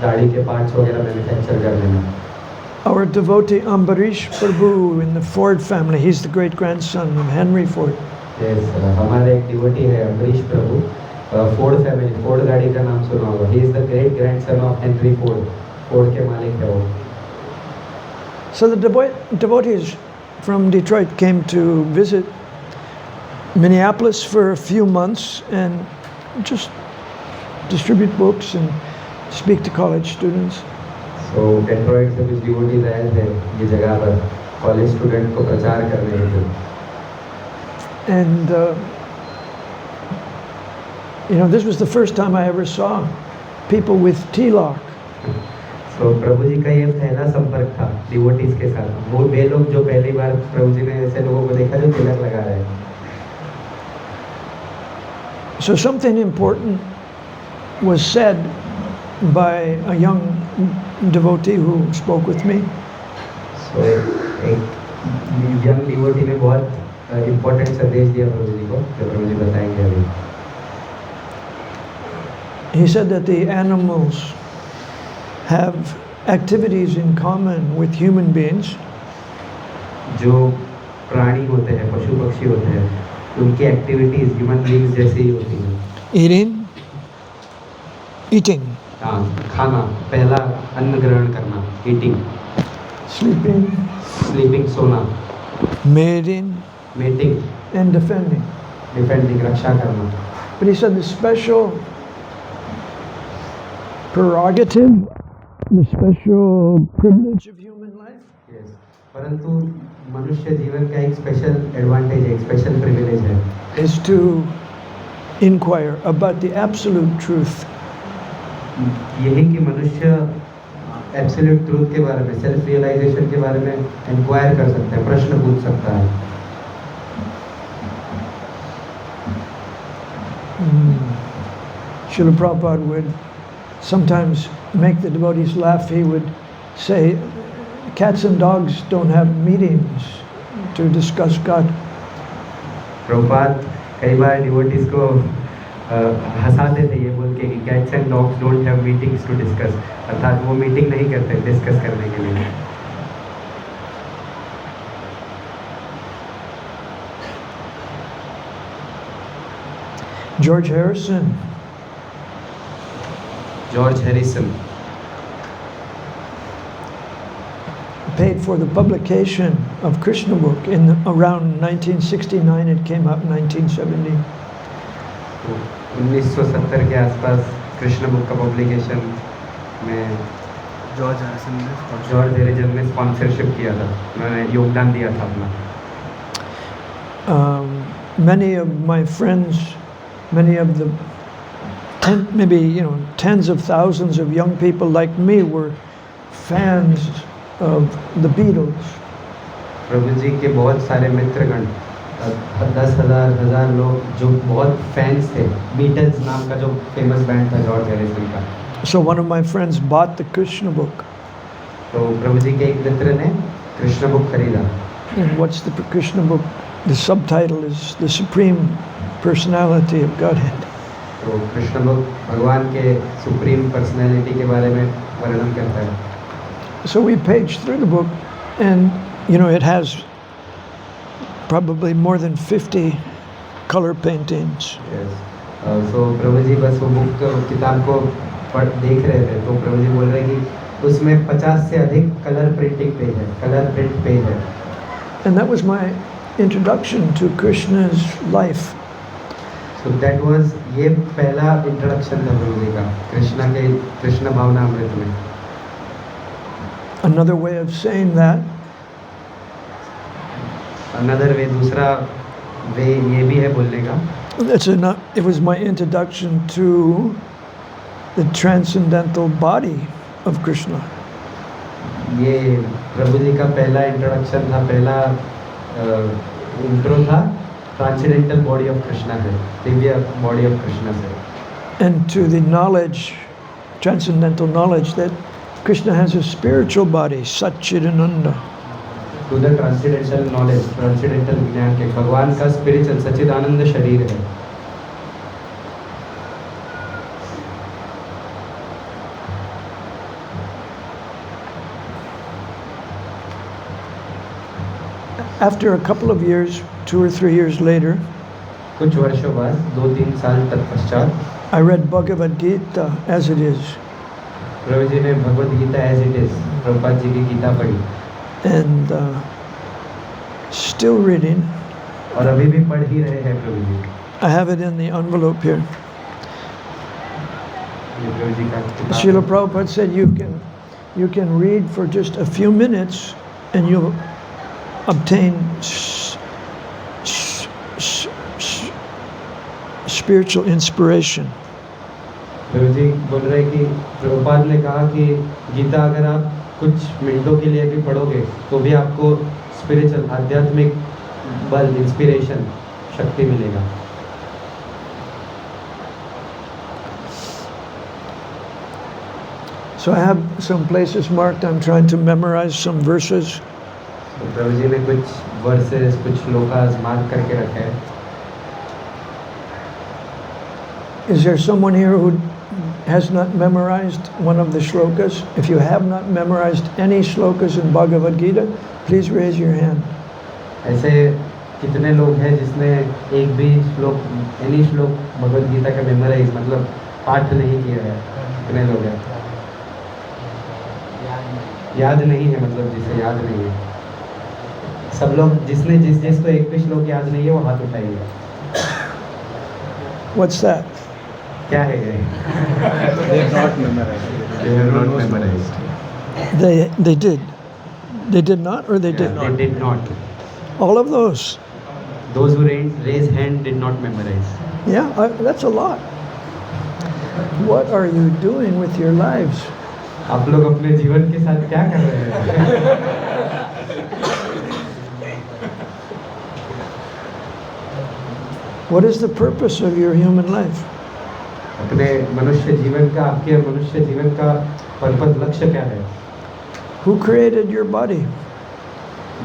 गाड़ी के पार्ट्स वगैरह मैन्युफैक्चर करने में। Our devotee Ambarish Prabhu in the Ford family, he's the great grandson of Henry Ford. Yes, हमारे एक डिवोटी है अम्बरीश प्रभु, फोर्ड फैमिली, फोर्ड गाड़ी का नाम सुना होगा। He is the great grandson of Henry Ford, Ford के मालिक है वो। So the devotees from Detroit came to visit Minneapolis for a few months and just distribute books and speak to college students. So Detroit से कुछ devotees आए थे ये जगह पर कॉलेज स्टूडेंट को प्रचार करने के लिए। And this was the first time I ever saw people with tilak. So प्रभु जी का ये पहला संपर्क था डिवोटीज के साथ। वो वे लोग जो पहली बार प्रभु जी ने ऐसे लोगों को देखा जो तिलक लगा रहे हैं। So something important was said by a young devotee who spoke with me. So एक यंग डिवोटी ने बहुत इम्पोर्टेंट संदेश दिया प्रभु जी को, जो प्रभु जी बताएंगे अभी। He said that the animals have activities in common with human beings. जो प्राणी होते हैं, पशु पक्षी होते हैं, उनकी एक्टिविटीज ह्यूमन बीइंग्स जैसी ही होती हैं। Eating. हाँ, खाना, पहला अन्न ग्रहण करना, ईटिंग। स्लीपिंग, सोना। Mating. And defending, रक्षा करना। But he said the special prerogative, the special privilege of human life. Yes. परंतु मनुष्य जीवन का एक स्पेशल एडवांटेज है, एक स्पेशल प्रिविलेज है। Is to inquire about the absolute truth. यही कि मनुष्य एब्सोल्यूट ट्रूथ के बारे में, सेल्फ रियलाइजेशन के बारे में इंक्वायर कर सकता है, प्रश्न पूछ सकता है। Srila Prabhupada would sometimes make the devotees laugh. He would say, cats and dogs don't have meetings to discuss God. Prabhupada कई बार डिवोटीज को हंसाते थे ये बोल के कि cats and dogs don't have meetings to discuss, अर्थात वो मीटिंग नहीं करते डिस्कस करने के लिए। George Harrison paid for the publication of Krishna book in around 1969. It came out in 1970. 1970 के आसपास कृष्ण बुक का पब्लिकेशन में जॉर्ज हैरिसन ने स्पॉन्सरशिप किया था, उन्होंने योगदान दिया था अपना। Many of my friends, many of the tens of thousands of young people like me were fans of the Beatles. प्रभु जी के बहुत सारे मित्रगण, 10,000 लोग जो बहुत फैंस थे बीटल्स नाम का जो फेमस बैंड था जॉर्ज हैरिसन का। So one of my friends bought the Krishna book. तो प्रभु जी के एक मित्र ने कृष्ण बुक खरीदा। And what's the Krishna book? The subtitle is The Supreme Personality of Godhead. तो कृष्ण बुक भगवान के सुप्रीम पर्सनैलिटी के बारे में वर्णन करता है। So we paged through the book, and it has probably more than 50 color paintings. Yes. So प्रभु जी बस वो बुक किताब को देख रहे थे, तो प्रभु जी बोल रहे कि उसमें 50 से अधिक कलर प्रिंट पेज है। And that was my introduction to Krishna's life. So that was ये पहला इंट्रोडक्शन था प्रभु जी का कृष्ण भावना अमृत में। Another way of saying that, दूसरा वे ये भी है बोलने का, it was my introduction to the transcendental body of Krishna. ये प्रभु जी का पहला इंट्रोडक्शन था, पहला इंट्रो था ट्रांसेंडेंटल बॉडी ऑफ कृष्णा से, दिव्य बॉडी ऑफ कृष्णा से। And to the knowledge, transcendental knowledge that Krishna has a spiritual body, Satchidananda. To the transcendental knowledge, transcendental ज्ञान के भगवान का स्पिरिचुअल सच्चिदानंद शरीर है। After a couple of years, 2 or 3 years later, कुछ वर्षों बाद 2-3 साल तत्पश्चात I read Bhagavad Gita as it is, Prabhu ji ने Bhagavad Gita as it is Prabhupada ji की गीता पढ़ी and still reading. और अभी भी पढ़ ही रहे हैं प्रभु जी। I have it in the envelope here. ये प्रभु जी का किताब Srila है। Prabhupada said you can read for just a few minutes and you'll obtain spiritual inspiration. प्रभु जी बोल रहे कि प्रभुपाद ने कहा कि गीता अगर आप कुछ मिनटों के लिए भी पढ़ोगे तो भी आपको स्पिरिचुअल आध्यात्मिक बल इंस्पिरेशन शक्ति मिलेगा। So I have some places marked. I'm trying to memorize some verses. तो प्रभु जी ने कुछ वर्सेस कुछ श्लोकास मार्क करके रखे हैं। Is there someone here who has not memorized one of the shlokas? If you have not memorized any shlokas in Bhagavad Gita, please raise your hand. ऐसे कितने लोग हैं जिसने एक भी श्लोक एनी श्लोक भगवद गीता का मेमोराइज मतलब पाठ नहीं किया है? कितने लोग हैं? याद नहीं है मतलब जिसे याद नहीं है। सब लोग जिसने जिस को एक भी श्लोक याद नहीं है वो हाथ उठाइए। What's that? क्या है ये? They have not memorized. They have not memorized. They did. They did not, or they did? They did not. All of those. Those who raise hand did not memorize. Yeah, that's a lot. What are you doing with your lives? आप लोग अपने जीवन के साथ क्या कर रहे हैं? What is the purpose of your human life? अपने मनुष्य जीवन का आपके मनुष्य जीवन का पर्पस लक्ष्य क्या है? Who created your body?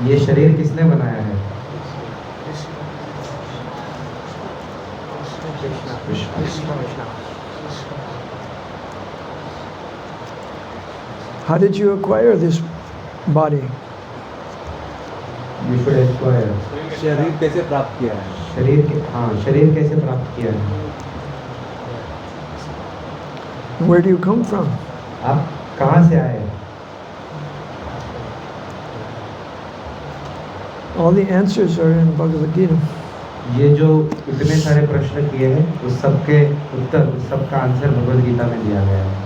ये शरीर किसने बनाया है? How did you acquire this body? You should acquire. शरीर कैसे प्राप्त किया है? शरीर कैसे प्राप्त किया है? Where do you come from? आप कहाँ से आए? All the answers are in Bhagavad Gita. ये जो इतने सारे प्रश्न किए हैं उस सबके उत्तर उस सबका आंसर भगवद गीता में दिया गया है।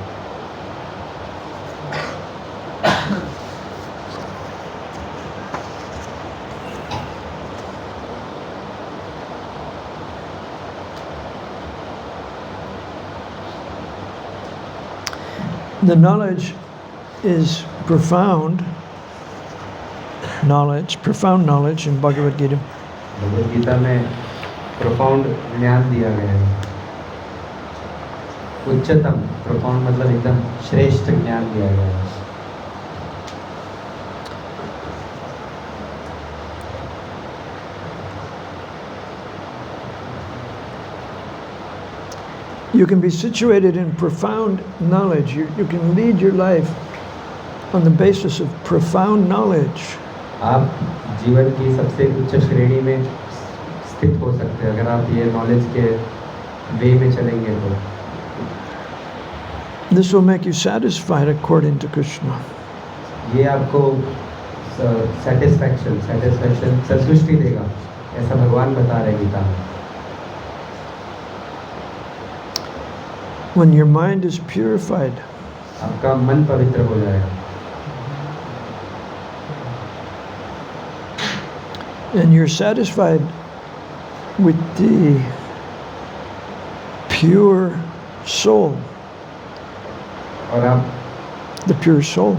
The knowledge is profound knowledge in Bhagavad Gita. Bhagavad Gita में प्रोफाउंड ज्ञान दिया गया है। उच्चतम प्रोफाउंड मतलब एकदम श्रेष्ठ ज्ञान दिया गया है। You can be situated in profound knowledge. You can lead your life on the basis of profound knowledge. आप जीवन की सबसे उच्च श्रेणी में स्थित हो सकते हैं अगर आप ये नॉलेज के वे में चलेंगे तो। This will make you satisfied according to Krishna. ये आपको सेटिस्फैक्शन संतुष्टि देगा ऐसा भगवान बता रहे गीता में। When your mind is purified, आपका मन पवित्र हो जाएगा and you're satisfied with the pure soul, और आप the pure soul.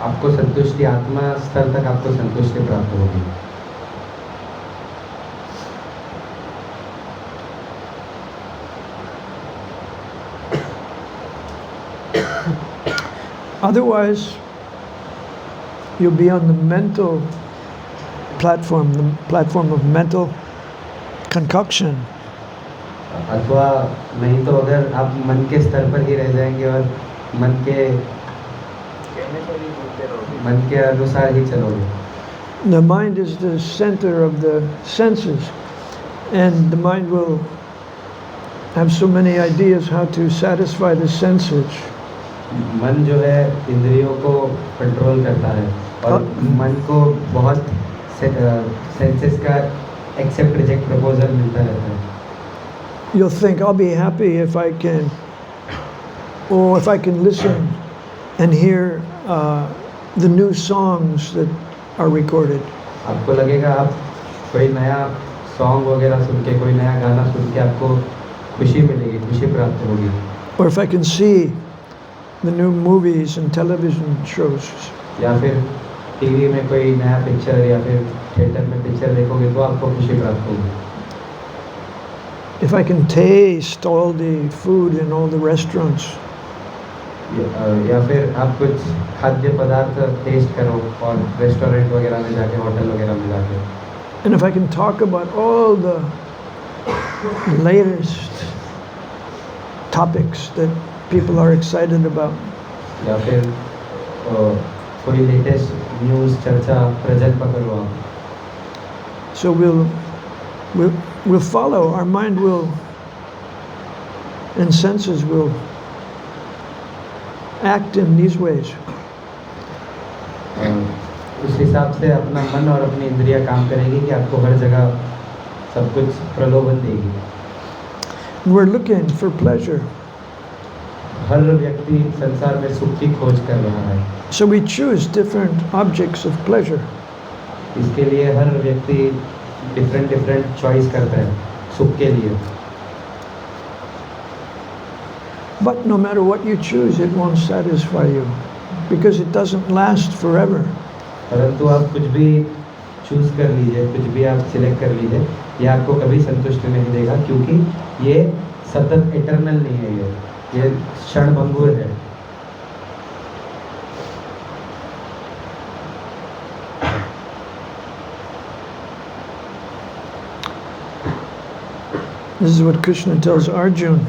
आपको संतुष्टि आत्मा स्तर तक आपको संतुष्टि प्राप्त होगी। Otherwise, you'll be on the mental platform, the platform of mental concoction. अथवा नहीं तो अगर आप मन के स्तर पर ही रह जाएंगे और मन के अनुसार ही चलोगे। The mind is the center of the senses, and the mind will have so many ideas how to satisfy the senses. मन जो है इंद्रियों को कंट्रोल करता है और मन को बहुत सेंसेस का एक्सेप्ट रिजेक्ट प्रपोजल मिलता रहता है. You'll think, I'll be happy if I can, or if I can listen and hear the new songs that are recorded. आपको लगेगा आप कोई नया सॉन्ग वगैरह सुन के, कोई नया गाना सुन के आपको खुशी मिलेगी, खुशी प्राप्त होगी. Or if I can see the new movies and television shows. या फिर टीवी में कोई नया पिक्चर या फिर थिएटर में पिक्चर देखोगे तो आपको खुशी प्राप्त होगी. If I can taste all the food in all the restaurants. या फिर आप कुछ खाद्य पदार्थ टेस्ट करो और रेस्टोरेंट वगैरह में जाके, होटल वगैरह में जाके. And if I can talk about all the latest topics that people are excited about. या फिर कोई लेटेस्ट न्यूज़ चर्चा प्रेजेंट पकड़ो आप. So we'll follow, our mind will and senses will act in these ways. उस हिसाब से अपना मन और अपनी इंद्रियां काम करेगी कि आपको हर जगह सब कुछ प्रलोभन देगी. We're looking for pleasure. हर व्यक्ति संसार में सुख की खोज कर रहा है. So we choose different objects of pleasure. इसके लिए हर व्यक्ति डिफरेंट चॉइस करता है सुख के लिए. But no matter what you choose, it won't satisfy you because it doesn't last forever. परंतु आप कुछ भी चूज कर लीजिए, कुछ भी आप सिलेक्ट कर लीजिए, ये आपको कभी संतुष्ट नहीं देगा क्योंकि ये सतत इटर्नल नहीं है. ये क्षणभंगुर है. This is what Krishna tells Arjun.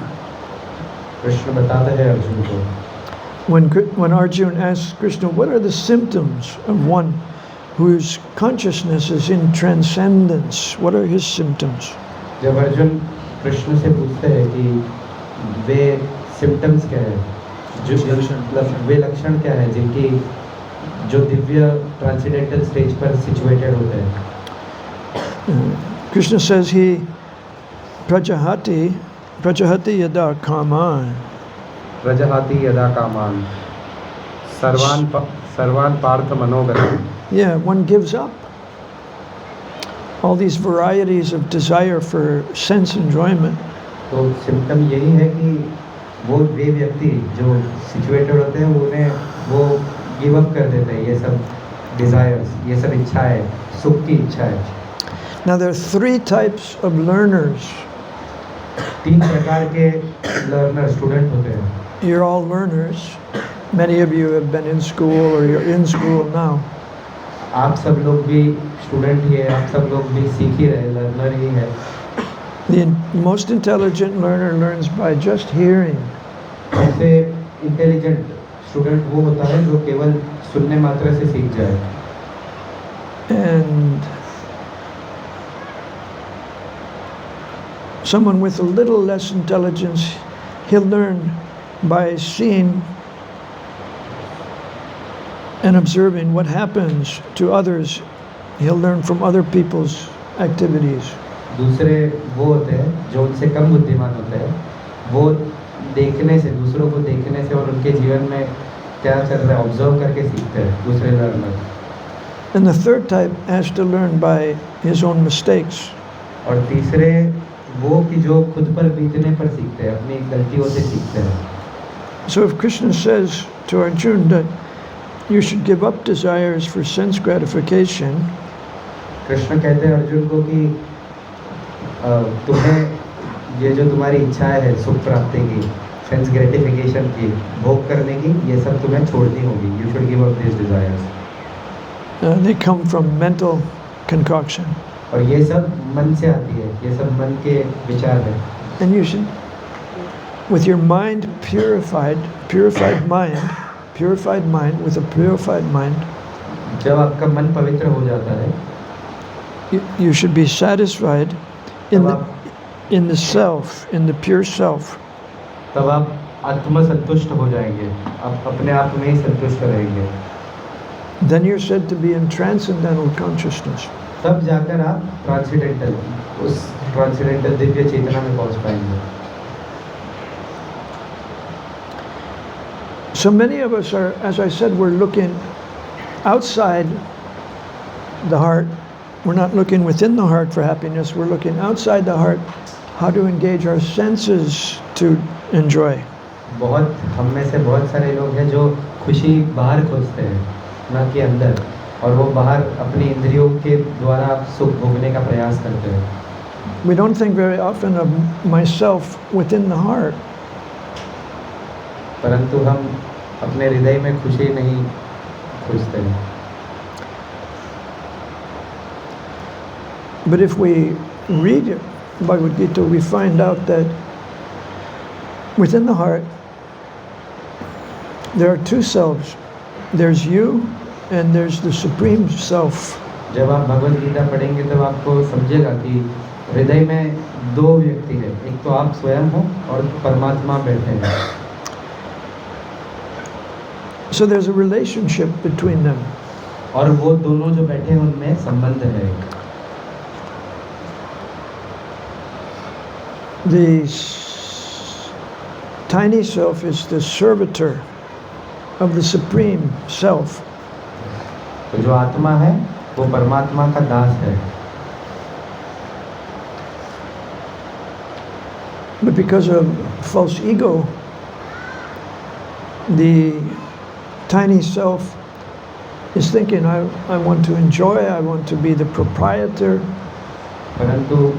Krishna बताते हैं अर्जुन को. When Arjun asks Krishna, what are the symptoms of one whose consciousness is in transcendence? What are his symptoms? जब अर्जुन कृष्ण से पूछते हैं कि वे सिम्टम्स क्या है, वे लक्षण क्या है जिनकी जो दिव्य ट्रांसेंडेंटल स्टेज पर सिचुएटेड होते हैं. Krishna says he prajahati yada kaman. प्रजहाति यदा कामान सर्वान Partha मनोगतम. Yeah, one gives up all these varieties of desire for sense enjoyment. तो सिम्टम यही है कि वे व्यक्ति जो सिचुएटेड होते हैं उन्हें वो गिव अप कर देते हैं ये सब डिजायर्स, ये सब इच्छाएं, सुख की इच्छाएं. Now there are three types of learners. 3 प्रकार के लर्नर स्टूडेंट होते हैं. You're all learners. Many of you have been in school or you're in school now. आप सब लोग भी स्टूडेंट ही है, आप सब लोग भी सीख ही रहे, लर्नर ही है. The most intelligent learner learns by just hearing. सबसे इंटेलिजेंट स्टूडेंट वो होता है जो केवल सुनने मात्र से सीख जाए. And someone with a little less intelligence, he'll learn by seeing and observing what happens to others. He'll learn from other people's activities. दूसरे वो होते हैं जो उनसे कम बुद्धिमान होते हैं, वो देखने से, दूसरों को देखने से और उनके जीवन में क्या चल रहा है ऑब्जर्व करके सीखते हैं दूसरे learner. And the third type has to learn by his own mistakes. और तीसरे वो कि जो खुद पर बीतने पर सीखते हैं, अपनी गलतियों से सीखते हैं. So if Krishna says to Arjuna that you should give up desires for sense gratification, Krishna कहते हैं अर्जुन को कि तुम्हें ये जो तुम्हारी इच्छाएं है सुख प्राप्ति की, सेंस ग्रेटिफिकेशन की, भोग करने की, ये सब तुम्हें छोड़नी होगी. You should give up this desires. they come from mental concoction. और ये सब मन से आती है, ये सब मन के विचार है. And you should, with your mind purified mind with a purified mind, जब आपका मन पवित्र हो जाता है you should be satisfied in तब the, आप in the self, in the pure self. तब आप आत्मसंतुष्ट हो जाएंगे, आप अपने आप में ही संतुष्ट रहेंगे। Then you're said to be in transcendental consciousness. तब जाकर आप ट्रांसेंडेंटल, उस ट्रांसेंडेंटल दिव्य चेतना में पहुंच पाएंगे। So many of us are, as I said, we're looking outside the heart. We're not looking within the heart for happiness. We're looking outside the heart, how to engage our senses to enjoy. बहुत हम में से बहुत सारे लोग हैं जो खुशी बाहर खोजते हैं, ना कि अंदर, और वो बाहर अपनी इंद्रियों के द्वारा सुख भोगने का प्रयास करते हैं। We don't think very often of myself within the heart. परंतु हम अपने हृदय में खुशी नहीं खोजते हैं। But if we read Bhagavad Gita, we find out that within the heart there are two selves. There's you and there's the Supreme Self. जब आप भगवद गीता पढ़ेंगे तब आपको समझेगा कि हृदय में दो व्यक्ति हैं, एक तो आप स्वयं हो और परमात्मा बैठे हैं। So there's a relationship between them. और वो दोनों जो बैठे हैं उनमें संबंध है। The tiny self is the servitor of the Supreme Self. तो जो आत्मा है वो परमात्मा का दास है। But because of false ego, the tiny self is thinking, I want to enjoy, I want to be the proprietor. परंतु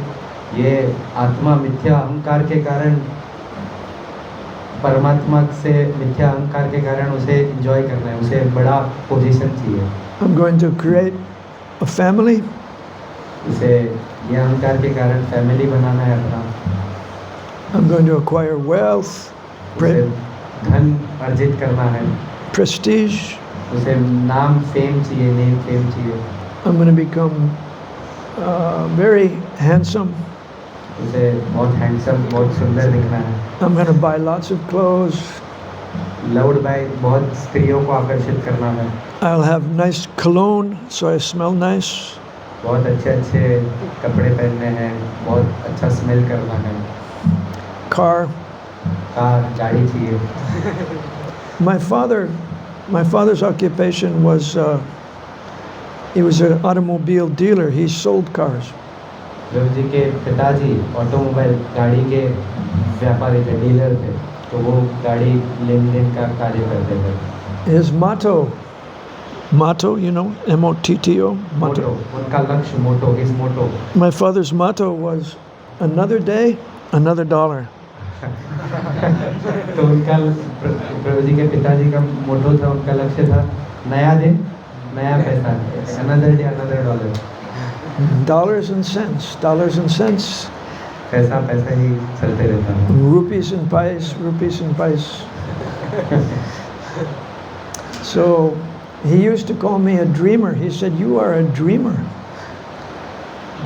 ये आत्मा मिथ्या अहंकार के कारण, परमात्मा से मिथ्या अहंकार के कारण उसे एंजॉय करना है, उसे बड़ा पोजीशन चाहिए। I'm going to create a family. उसे ये अहंकार के कारण फैमिली बनाना है अपना। I'm going to acquire wealth, उसे धन अर्जित करना है, prestige. उसे नाम फेम चाहिए, नेम फेम चाहिए। I'm going to become very handsome. उसे बहुत हैंडसम, बहुत सुंदर दिखना है। I'm going to buy lots of clothes. Loved by, बहुत स्त्रियों को आकर्षित करना है। I'll have nice cologne, so I smell nice. बहुत अच्छे अच्छे कपड़े पहनने हैं, बहुत अच्छा स्मेल करना है। Car. कार, गाड़ी चाहिए। My father's occupation was, he was an automobile dealer. He sold cars. Ravi ji के पिताजी ऑटोमोबाइल गाड़ी के व्यापारी थे, डीलर थे, तो वो गाड़ी लेन देन का कार्य करते थे। His motto, you know, M-O-T-T-O, motto, उनका लक्ष्य, motto, his motto. My father's motto was, another day, another dollar. तो उनका प्रभु जी के पिताजी का मोटो था, उनका लक्ष्य था नया दिन नया पैसा, another day another dollar. Dollars and cents, dollars and cents. पैसा पैसा ही चलते रहता है। Rupees and pies, rupees and pies. So he used to call me a dreamer. He said, "You are a dreamer."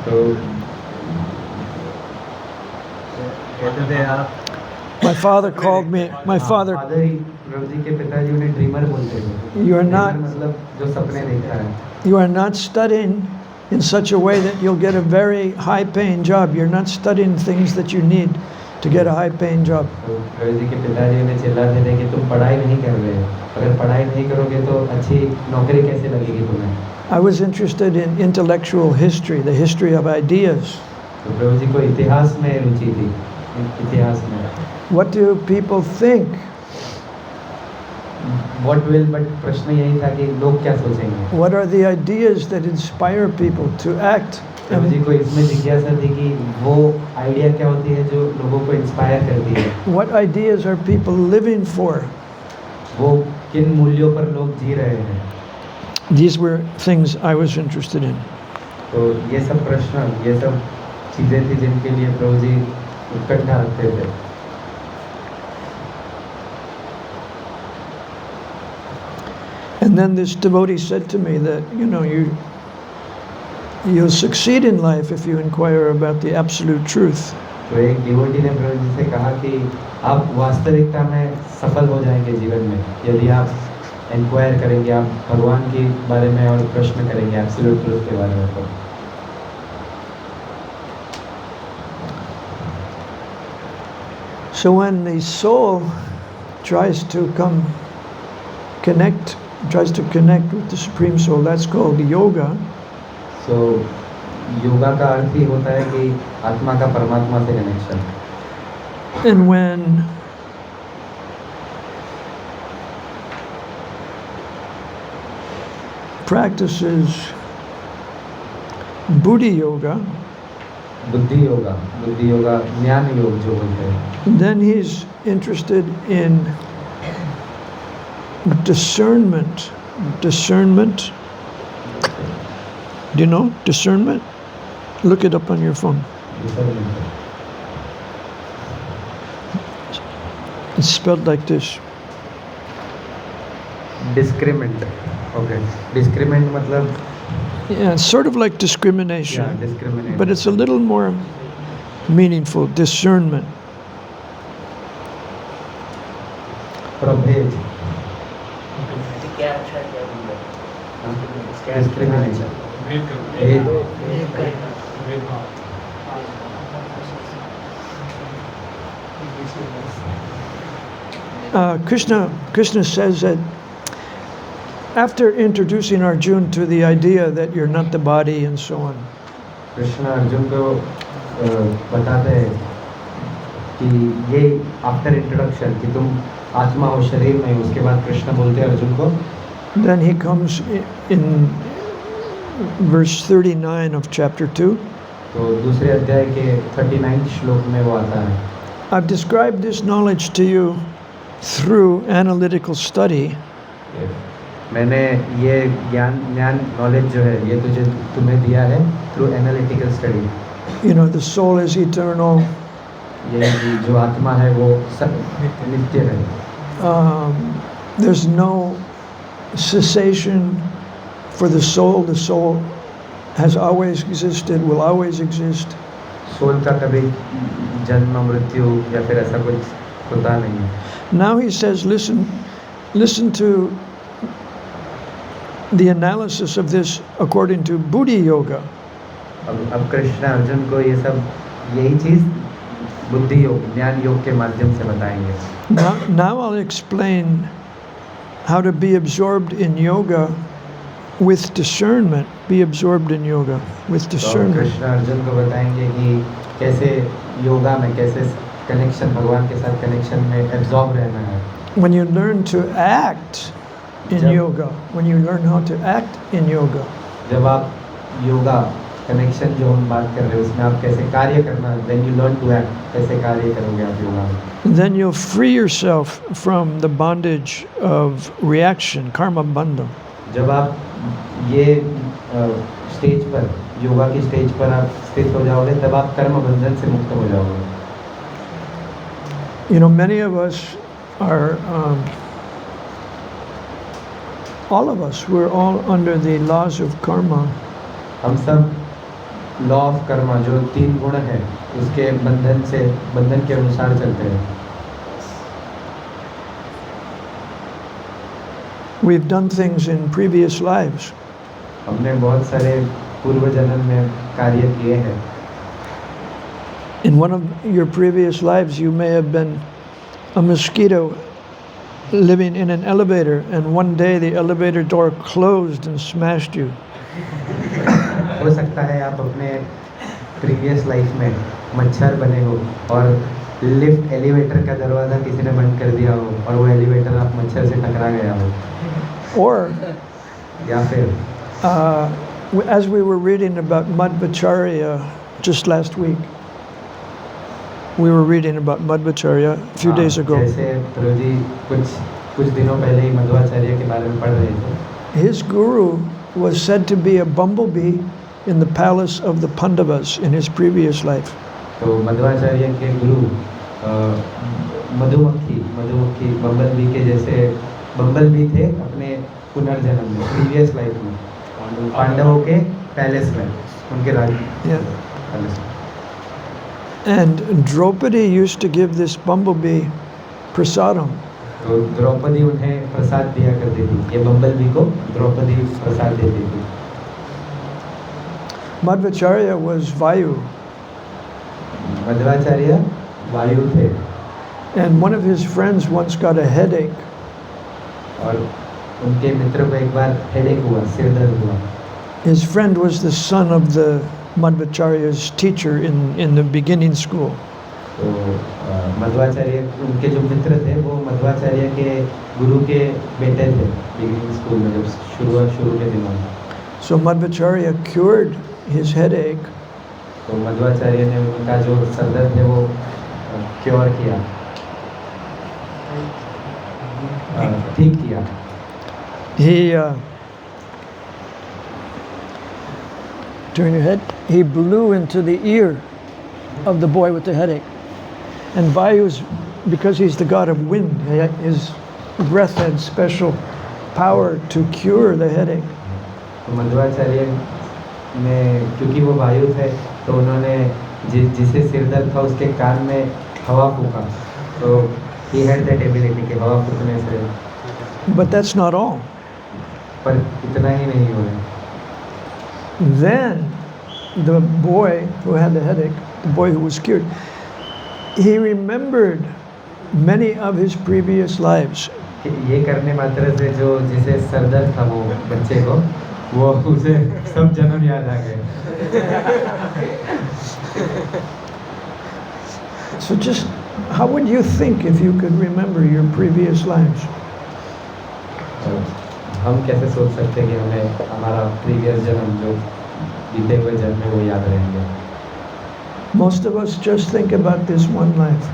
तो कहते थे आप My father called me. My father. Father ही, प्रभु जी के पिताजी उन्हें ड्रीमर बोलते थे। You are dreamer not. मतलब जो सपने देखता है। You are not studying in such a way that you'll get a very high-paying job. You're not studying things that you need to get a high-paying job. तो प्रभु जी के पिताजी उन्हें चिल्लाते थे कि तुम पढ़ाई नहीं कर रहे हो, अगर पढ़ाई नहीं करोगे तो अच्छी नौकरी कैसे लगेगी तुम्हें। I was interested in intellectual history, the history of ideas. तो प्रभु जी को इतिहास में रुचि थी, इतिहास में। What do people think? What will, but प्रश्न यही था कि लोग क्या सोचेंगे। What are the ideas that inspire people to act? प्रभु जी को इसमें जिज्ञासा थी कि वो आइडिया क्या होती है जो लोगों को इंस्पायर करती है। What ideas are people living for? वो किन मूल्यों पर लोग जी रहे हैं। These were things I was interested in. तो ये सब प्रश्न, ये सब चीज़ें थी जिनके लिए प्रभु जी उत्कंठा रखते थे। And then this devotee said to me that, you'll succeed in life if you inquire about the absolute truth. तो एक डिवोटी ने प्रभु जी से कहा कि आप वास्तविकता में सफल हो जाएंगे जीवन में यदि आप इंक्वायर करेंगे, आप भगवान के बारे में और प्रश्न करेंगे एब्सोल्यूट ट्रूथ के बारे में। तो So when the soul tries to connect with the Supreme Soul, that's called yoga. सो योगा का अर्थ ही होता है कि आत्मा का परमात्मा से connection. And when practices Buddhi yoga, बुद्धि योगा ज्ञान योग जो बोलते हैं, then he's interested in discernment. Discernment. Do you know discernment? Look it up on your phone. It's spelled like this. Discriminant. Okay, discriminant मतलब Yeah, it's sort of like discrimination, discriminate, but it's a little more meaningful. Discernment. प्रभेद, क्या अच्छा क्या बुरा? Discrimination, भेद, Krishna says that after introducing Arjuna to the idea that you're not the body and so on, Krishna Arjun को बताते हैं कि ये आफ्टर इंट्रोडक्शन कि तुम आत्मा हो, शरीर नहीं। उसके बाद कृष्ण बोलते हैं अर्जुन को, then he comes in verse 39 of chapter 2. तो दूसरे अध्याय के 39 श्लोक में वो आता है। I've described this knowledge to you through analytical study, मैंने ये ज्ञान नॉलेज जो है ये तुम्हें दिया है through analytical study. the soul is eternal. ये जो आत्मा है वो नित्य है, There's no cessation for the soul. The soul has always existed, will always exist. Soul का कभी जन्म मृत्यु या फिर ऐसा कुछ होता नहीं है। Now he says, listen to the analysis of this according to Buddhi yoga. अब कृष्ण अर्जुन को ये सब यही चीज बुद्धि योग ज्ञान योग के माध्यम से बताएंगे। Now I'll explain how to be absorbed in yoga with discernment. Be absorbed in yoga with तो discernment. कृष्ण अर्जुन को बताएंगे कि कैसे योगा में कैसे कनेक्शन भगवान के साथ कनेक्शन में एब्जॉर्ब रहना है। When you learn to act in Jab- yoga, when you learn how to act in yoga, जब आप योगा कनेक्शन जो हम बात कर रहे हैं उसमें आप कैसे कार्य करना, when you learn to act, कैसे कार्य करोगे आप योगा में, then you'll free yourself from the bondage of reaction, karma bandha. जब आप ये स्टेज पर योगा की स्टेज पर आप स्थित हो जाओगे तब आप कर्म बंधन से मुक्त हो जाओगे। Many of us are, all of us, we're all under the laws of karma. हम सब लॉ ऑफ कर्मा जो 3 गुण है उसके बंधन के अनुसार चलते हैं। We've done things in previous lives. हमने बहुत सारे पूर्व जन्म में कार्य किए हैं। In one of your previous lives, you may have been a mosquito living in an elevator, and one day the elevator door closed and smashed you. हो सकता है आप अपने प्रीवियस लाइफ में मच्छर बने हो और लिफ्ट एलिवेटर का दरवाज़ा किसी ने बंद कर दिया हो और वो एलिवेटर आप मच्छर से टकरा गया हो। Or, या फिर as we were reading about Madhvacharya just last week, we were reading about Madhvacharya a few days ago. जैसे प्रभु जी कुछ दिनों पहले ही मध्वाचार्य के बारे में पढ़ रहे थे। His guru was said to be a bumblebee in the palace of the Pandavas in his previous life. तो मध्वाचार्य के गुरु मधुमक्खी बम्बलबी के जैसे बम्बल भी थे अपने पुनर्जन्म में, प्रीवियस लाइफ में, पांडवों के पैलेस में, उनके राज्य Yeah. पैलेस में। And Draupadi used to give this bumblebee prasadam. तो द्रौपदी उन्हें प्रसाद दिया करती थी, ये बम्बल बी को द्रौपदी प्रसाद देती थी। Madhvacharya was Vayu, मध्वाचार्य वायु थे, and one of his friends once got a headache, और उनके मित्र को एक बार हेडेक हुआ, सिर दर्द हुआ। His friend was the son of the Madhvacharya's teacher in the beginning school. तो मध्वाचार्य, उनके जो मित्र थे वो मध्वाचार्य के गुरु के बेटे थे बिगिनिंग स्कूल में, जब शुरू के दिनों में। So Madhvacharya cured his headache तो मध्वाचार्य ने उनका जो सर दर्द है वो क्योर किया, ठीक किया। He turn your head. He blew into the ear of the boy with the headache. And Vayu's, because he's the god of wind, his breath had special power to cure the headache. तो मध्वाचार्य ने, क्योंकि वो वायु थे, तो उन्होंने जिसे सिर दर्द था उसके कान में हवा फूका, तो he had that ability कि हवा फूकने से। But that's not all. पर इतना ही नहीं हो रहा। Then the boy who had the headache, the boy who was cured, he remembered many of his previous lives. ये करने मात्र से जो जिसे सर दर्द था वो बच्चे को, वो उसे सब जन्म याद आ गए। So just how would you think if you could remember your previous lives? हम कैसे सोच सकते हैं कि हमें हमारा प्रीवियस जन्म, जो बीते हुए जन्म है, वो याद रहेंगे? Most of us just think about this one life.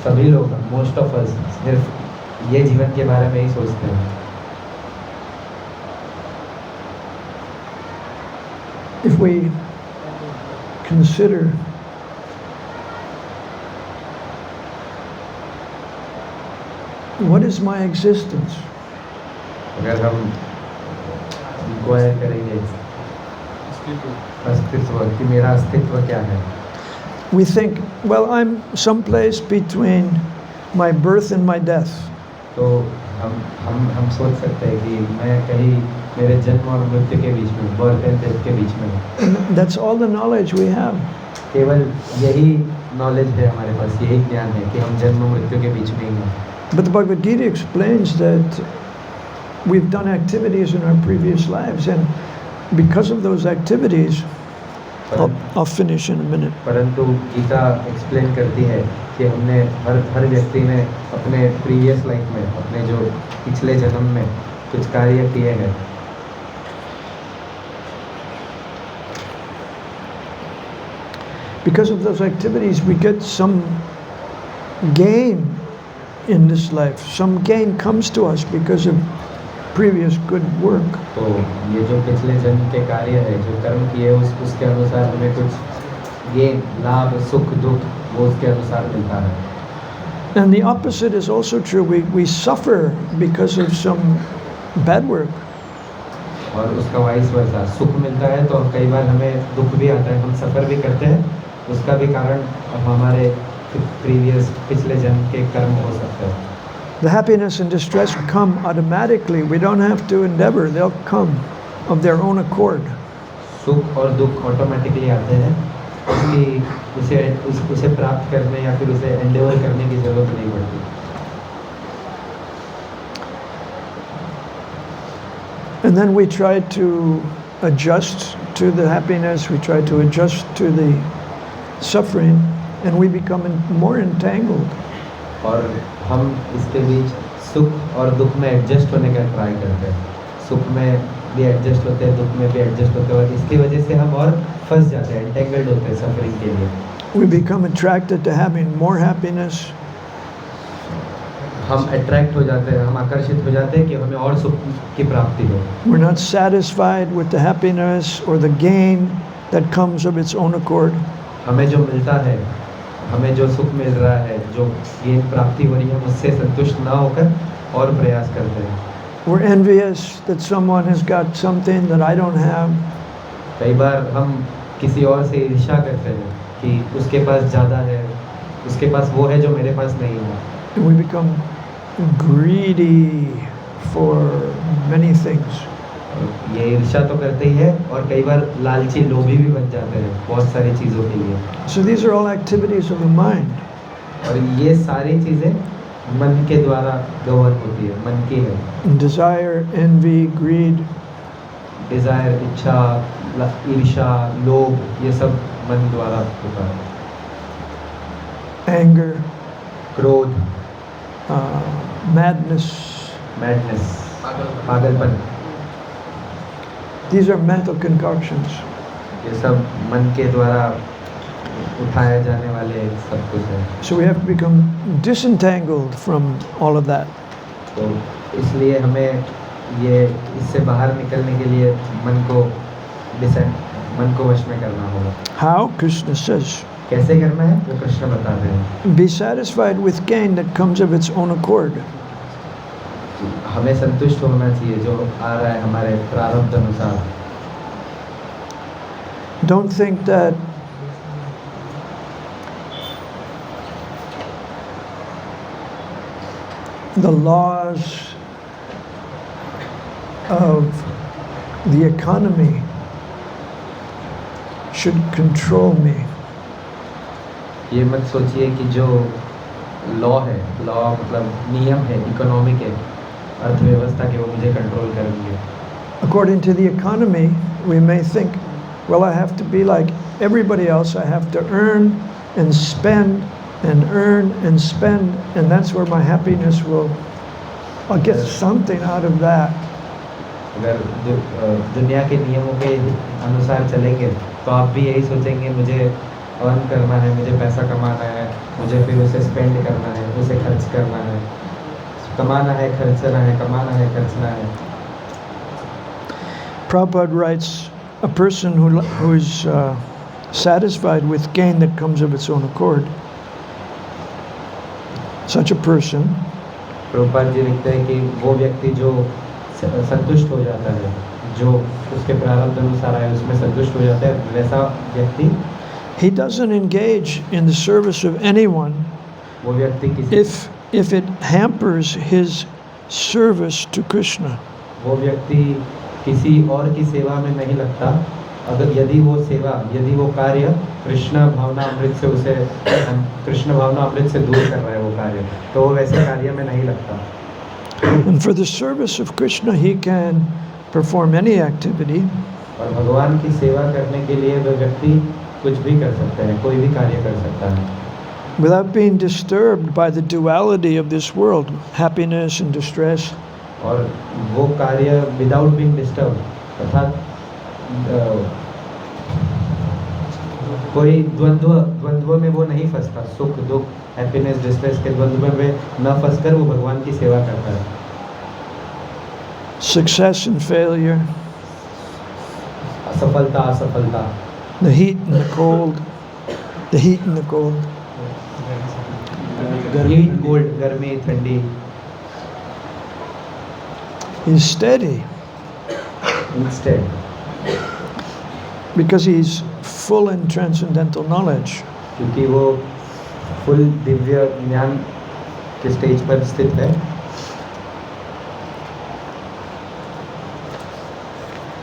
सभी लोग, मोस्ट ऑफ अस, सिर्फ ये जीवन के बारे में ही सोचते हैं। If we consider what is my existence? अगर हम इंक्वायर करेंगे अस्तित्व, कि मेरा अस्तित्व क्या है, We think, well, I'm someplace between my birth and my death. तो हम सोच सकते हैं कि मैं कहीं मेरे जन्म और मृत्यु के बीच में, बर्थ एंड डेथ के बीच में हूँ। And that's all the knowledge we have. केवल यही नॉलेज है हमारे पास, यही ज्ञान है कि हम जन्म और मृत्यु के बीच में ही हैं। But the Bhagavad Gita explains that we've done activities in our previous lives, and because of those activities, I'll finish in a minute. परंतु गीता एक्सप्लेन करती है कि हमने हर व्यक्ति ने अपने प्रीवियस लाइफ में, अपने जो पिछले जन्म में कुछ कार्य किए हैं। Because of those activities, we get some gain in this life. Some gain comes to us because of previous good work. तो ये जो पिछले जन्म के कार्य है, जो कर्म किए, उसके अनुसार हमें कुछ गेन, लाभ, सुख, दुख, वो उसके अनुसार मिलता है। And the opposite is also true. We suffer because of some bad work. और उसका वाइस वर्सा, सुख मिलता है तो कई बार हमें दुख भी आता है, हम सफ़र भी करते हैं, उसका भी कारण हमारे पिछले जन्म के कर्म हो सकते हैं। The happiness and distress come automatically. We don't have to endeavor. They'll come of their own accord. सुख और दुख ऑटोमेटिकली आते हैं, उसे प्राप्त करने या फिर उसे एंडेवर करने की जरूरत नहीं पड़ती। And then we try to adjust to the happiness, we try to adjust to the suffering, and we become more entangled. और हम इसके बीच सुख और दुख में एडजस्ट होने का ट्राई करते हैं, सुख में भी एडजस्ट होते हैं, दुख में भी एडजस्ट होते हैं, और इसकी वजह से हम और फंस जाते हैं, एंटेंगल्ड होते हैं सफरिंग के लिए। We become attracted to having more happiness. हम अट्रैक्ट हो जाते हैं, हम आकर्षित हो जाते हैं कि हमें और सुख की प्राप्ति हो। We're not satisfied with the happiness or the gain that comes of its own accord. हमें जो मिलता है हमें जो सुख मिल रहा है, जो गेन प्राप्ति हो रही है, हम उससे संतुष्ट ना होकर और प्रयास करते हैं। We're envious that someone has got something that I don't have. कई बार हम किसी और से ईर्ष्या करते हैं कि उसके पास ज़्यादा है, उसके पास वो है जो मेरे पास नहीं है। And we become greedy for many things. ये ईर्ष्या तो करते ही है और कई बार लालची लोभी भी बन जाते हैं बहुत सारी चीज़ों के लिए। So these are all activities of the mind. और ये सारी चीज़ें मन के द्वारा गवर्न होती है, मन की है। Desire, envy, greed, डिज़ायर, इच्छा, ईर्ष्या, लोभ, ये सब मन द्वारा होता है। anger, क्रोध, madness. मैडनेस, पागलपन, These are mental concoctions. ये सब मन के द्वारा उठाए जाने वाले सब कुछ है। So we have to become disentangled from all of that. तो इसलिए हमें ये इससे बाहर निकलने के लिए मन को वश में करना होगा। How? Krishna says, कैसे करना है वो कृष्ण बताते हैं। be satisfied with gain that comes of its own accord. हमें संतुष्ट होना चाहिए जो आ रहा है हमारे प्रारब्ध अनुसार। Don't think that the laws of the economy should control me. ये मत सोचिए कि जो लॉ है, लॉ मतलब नियम है, इकोनॉमिक है, अर्थव्यवस्था के, वो मुझे कंट्रोल करेंगे। According to the economy, we may think, well, I have to be like everybody else. I have to earn and spend and earn and spend, and that's where my happiness will, I'll get something out of that. अगर दुनिया के नियमों के अनुसार चलेंगे तो आप भी यही सोचेंगे, मुझे अर्न करना है, मुझे पैसा कमाना है, मुझे फिर उसे स्पेंड करना है, उसे खर्च करना है, कमाना है, खर्चना है, कमाना है, खर्चना है। Prabhupada writes, a person who is satisfied with gain that comes of its own accord, such a person Prabhupada ji लिखते हैं कि वो व्यक्ति जो संतुष्ट हो जाता है, जो उसके प्रारब्ध अनुसार आए उसमें संतुष्ट हो जाता है, वैसा व्यक्ति he doesn't engage in the service of anyone वो व्यक्ति किसी if it hampers his service to Krishna. वो व्यक्ति किसी और की सेवा में नहीं लगता, अगर यदि वो कार्य कृष्ण भावना अमृत से दूर कर रहा है वो कार्य, तो वो वैसे कार्य में नहीं लगता। And for the service of Krishna, he can perform any activity. और भगवान की सेवा करने के लिए वो व्यक्ति कुछ भी कर सकता है, कोई भी कार्य कर सकता है, without being disturbed by the duality of this world, happiness and distress. और वो कार्य विदाउट बीइंग डिस्टर्ब, अर्थात कोई द्वंद्व में वो नहीं फंसता, सुख दुख, हैप्पीनेस डिस्ट्रेस के द्वंद्व में न फंसकर वो भगवान की सेवा करता है। Success and failure, असफलता असफलता, the heat and the cold, the heat and the cold. Heat cold, गर्मी ठंडी, He's steady instant, because he's full in transcendental knowledge. क्योंकि वो फुल दिव्य ज्ञान के स्टेज पर स्थित है।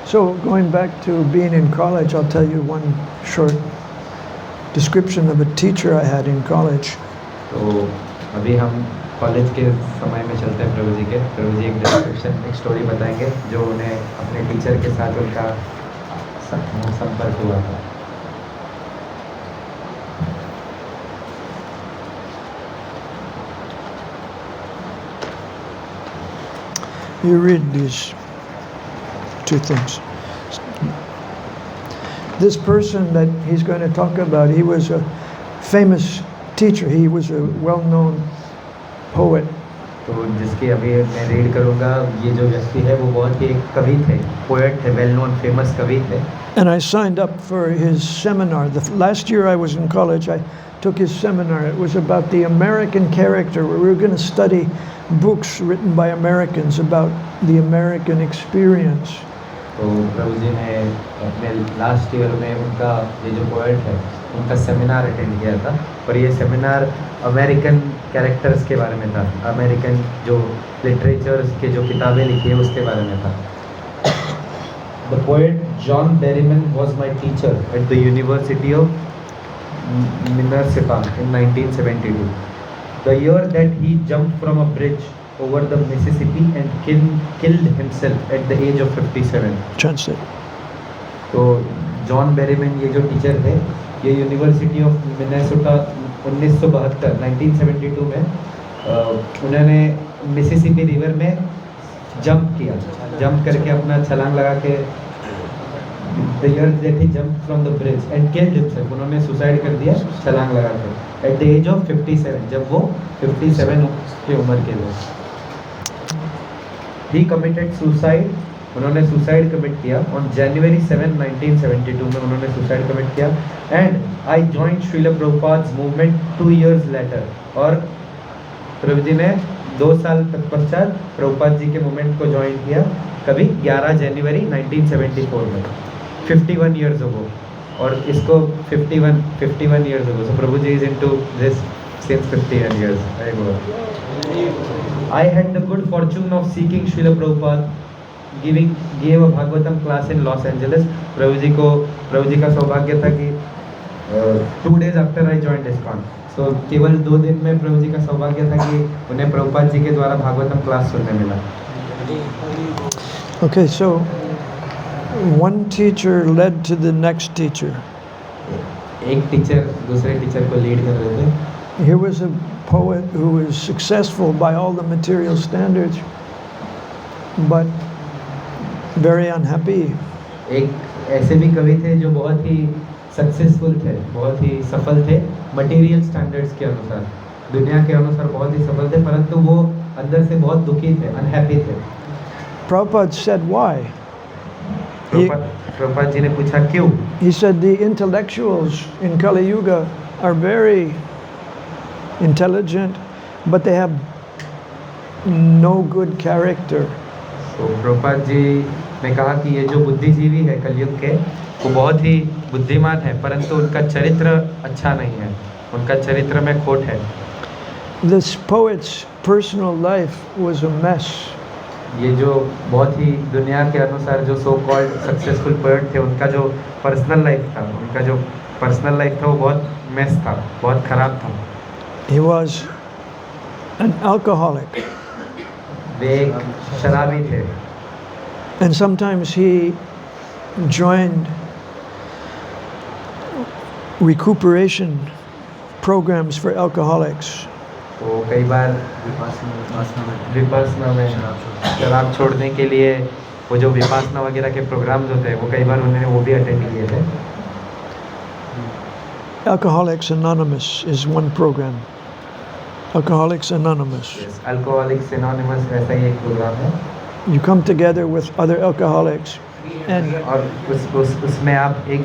So going back to being in college, I'll tell you one short description of a teacher I had in college. तो अभी हम कॉलेज के समय में चलते हैं प्रभु जी एक डिस्क्रिप्शन, एक स्टोरी बताएंगे जो उन्हें अपने टीचर के साथ उनका संपर्क हुआ था। You read these two things. This person that he's going to talk about, he was a famous teacher. He was a well-known poet तो जिसकी अभी मैं रीड करूँगा, ये जो व्यक्ति है वो बहुत ही एक कवि थे, पोएट थे, वेल नोन फेमस कवि थे। And I signed up for his seminar. Last year I was in college, I took his seminar. It was about the American character, where we were going to study books written by Americans about the American experience. तो प्रभु जी ने अपने last year में उनका ये जो poet है उनका seminar attend किया था, और ये सेमिनार अमेरिकन कैरेक्टर्स के बारे में था, अमेरिकन जो लिटरेचर्स के जो किताबें लिखी है उसके बारे में था। The poet John Berryman was my teacher at the University of Minnesota in 1972. The year that he jumped from a bridge over the Mississippi and killed himself at the age of 57. Translate. तो John Berryman ये जो teacher थे, ये university of Minnesota 1972 में उन्होंने Mississippi river में jump करके अपना छलांग लगा के the year that he jumped from the bridge and killed himself, उन्होंने सुसाइड कर दिया छलांग लगा के at the age of 57, जब वो 57 की उम्र के थे। He committed suicide, उन्होंने सुसाइड कमिट किया on January 7, 1972 में उन्होंने सुसाइड कमिट किया। and I joined Srila Prabhupada's movement 2 years later, और प्रभु जी ने 2 साल तक पश्चात प्रभुपाद जी के मूवमेंट को ज्वाइन किया, कभी 11 जनवरी 1974 में, 51 years ago, और इसको 51 years ago, so Prabhu ji is into this since 51 years. I had the good fortune of seeking Srila Prabhupada gave a Bhagavatam class in Los Angeles. प्रभु जी का सौभाग्य था कि 2 days after I joined ISKCON, so केवल 2 दिन में प्रभु जी का सौभाग्य था कि उन्हें प्रभुपाद जी के द्वारा भागवतम क्लास सुनने मिला। Okay, so one teacher led to the next teacher. एक टीचर दूसरे टीचर को लीड कर रहे थे। Here was a poet who was successful by all the material standards, but very unhappy. एक ऐसे भी कवि थे जो बहुत ही सक्सेसफुल थे, बहुत ही सफल थे मटेरियल स्टैंडर्ड्स के अनुसार, दुनिया के अनुसार बहुत ही सफल थे, परंतु वो अंदर से बहुत दुखी थे, अनहैप्पी थे। Prabhupada said why. Prabhupada ji ने पूछा क्यों? He said the intellectuals in Kali Yuga are very intelligent, but they have no good character. तो प्रभुपाद जी ने कहा कि ये जो बुद्धिजीवी है कलयुग के, वो बहुत ही बुद्धिमान है, परंतु उनका चरित्र अच्छा नहीं है, उनका चरित्र में खोट है। This poet's personal life was a mess. ये जो बहुत ही दुनिया के अनुसार जो सो कॉल्ड सक्सेसफुल पोएट थे, उनका जो पर्सनल लाइफ था, वो बहुत मेस था, बहुत खराब था। He was an alcoholic. वे एक शराबी थे, And sometimes he joined recuperation programs for alcoholics. तो कई बार विपासना में शराब छोड़ने के लिए वो जो विपासना वगैरह के प्रोग्राम्स होते हैं, वो कई बार उन्होंने वो भी अटेंड किए थे। Alcoholics Anonymous is one program. Alcoholics Anonymous. Alcoholics anonymous ऐसा ही एक प्रोग्राम है, You come together with other alcoholics and और उसमें आप एक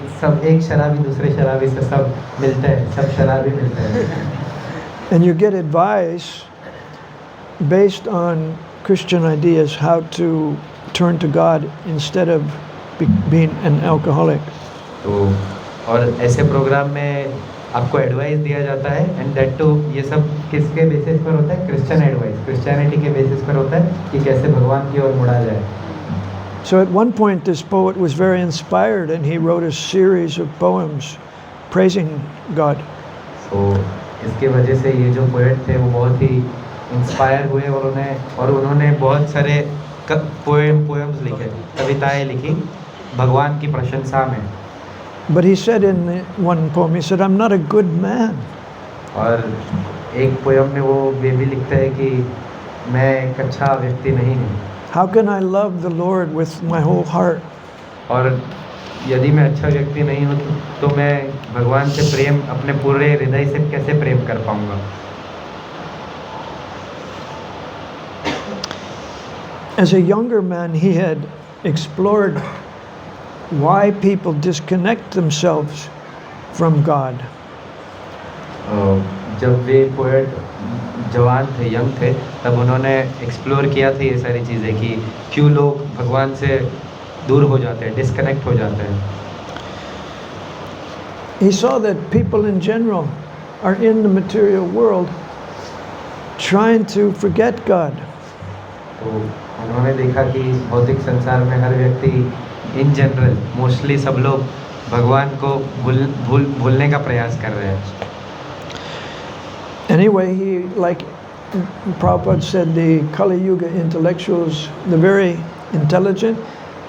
शराबी दूसरे शराबी से सब मिलते हैं, सब शराबी मिलते हैं, you get advice based on Christian ideas how to turn to God instead of being an alcoholic. तो और ऐसे प्रोग्राम में आपको एडवाइस दिया जाता है, एंड दैट टू ये सब किसके बेसिस पर होता है? क्रिश्चियन एडवाइस, क्रिश्चियनिटी के बेसिस पर होता है कि कैसे भगवान की ओर मुड़ा जाए। So at one point this poet was very inspired and he wrote a series of poems praising God. तो इसके वजह से ये जो पोएट थे वो बहुत ही इंस्पायर हुए, और उन्होंने बहुत सारे पोएम्स लिखे, कविताएं लिखी भगवान की प्रशंसा में। But he said in one poem, he said, I'm not a good man. और एक पोएम में वो ये भी लिखता है कि मैं एक अच्छा व्यक्ति नहीं हूँ। How can I love the Lord with my whole heart? और यदि मैं अच्छा व्यक्ति नहीं हूँ तो मैं भगवान से प्रेम अपने पूरे हृदय से कैसे प्रेम कर पाऊँगा? As a younger man, he had explored why people disconnect themselves from God. जब वे पोएट जवान थे, यंग थे, तब उन्होंने एक्सप्लोर किया था ये सारी चीज़ें कि क्यों लोग भगवान से दूर हो जाते हैं, डिस्कनेक्ट हो जाते हैं। He saw that people in general are in the material world trying to forget God. तो उन्होंने देखा कि भौतिक संसार में हर व्यक्ति इन जनरल मोस्टली सब लोग भगवान को भूलने का प्रयास कर रहे हैं। Anyway, he, like Prabhupada said, the Kali Yuga intellectuals, they're very intelligent,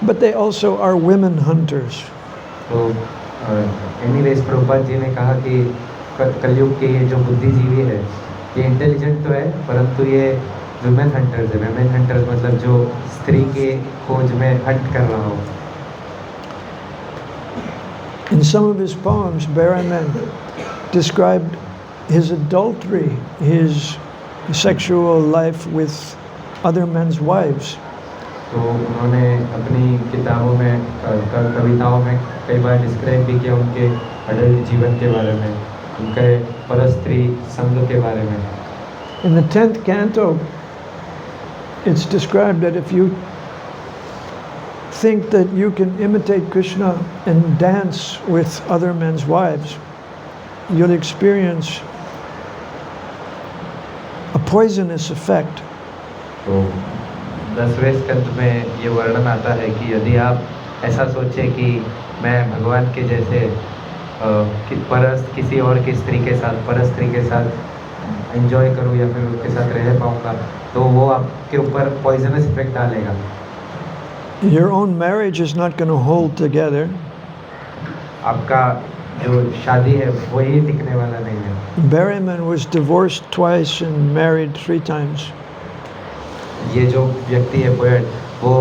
but they also are women hunters. तो एनीवेज प्रभुपाद जी ने कहा कि कलयुग के ये जो बुद्धिजीवी है, ये इंटेलिजेंट तो है, परंतु ये वुमेन हंटर्स है। वुमेन हंटर्स मतलब जो स्त्री के खोज में हंट कर रहा हो। In some of his poems, Baraman described his adultery, his sexual life with other men's wives. तो उन्होंने अपनी किताबों में कविताओं में कई बार डिस्क्राइब भी किया उनके अडल्ट जीवन के बारे में, उनके परस्त्री संग के बारे में। In the 10th canto, it's described that if you think that you can imitate Krishna and dance with other men's wives, you'll experience a poisonous effect. तो 10वें स्कंद में ये वर्णन आता है कि यदि आप ऐसा सोचें कि मैं भगवान के जैसे किसी और की स्त्री के साथ परस्त्री के साथ एंजॉय करूं या फिर उसके साथ रह पाऊंगा, तो वो आपके ऊपर पॉइजनस इफेक्ट डालेगा। Your own marriage is not going to hold together. आपका जो शादी है वो ही टिकने वाला नहीं है। Berryman was divorced twice and married 3 times. ये जो व्यक्ति है पोएट, वो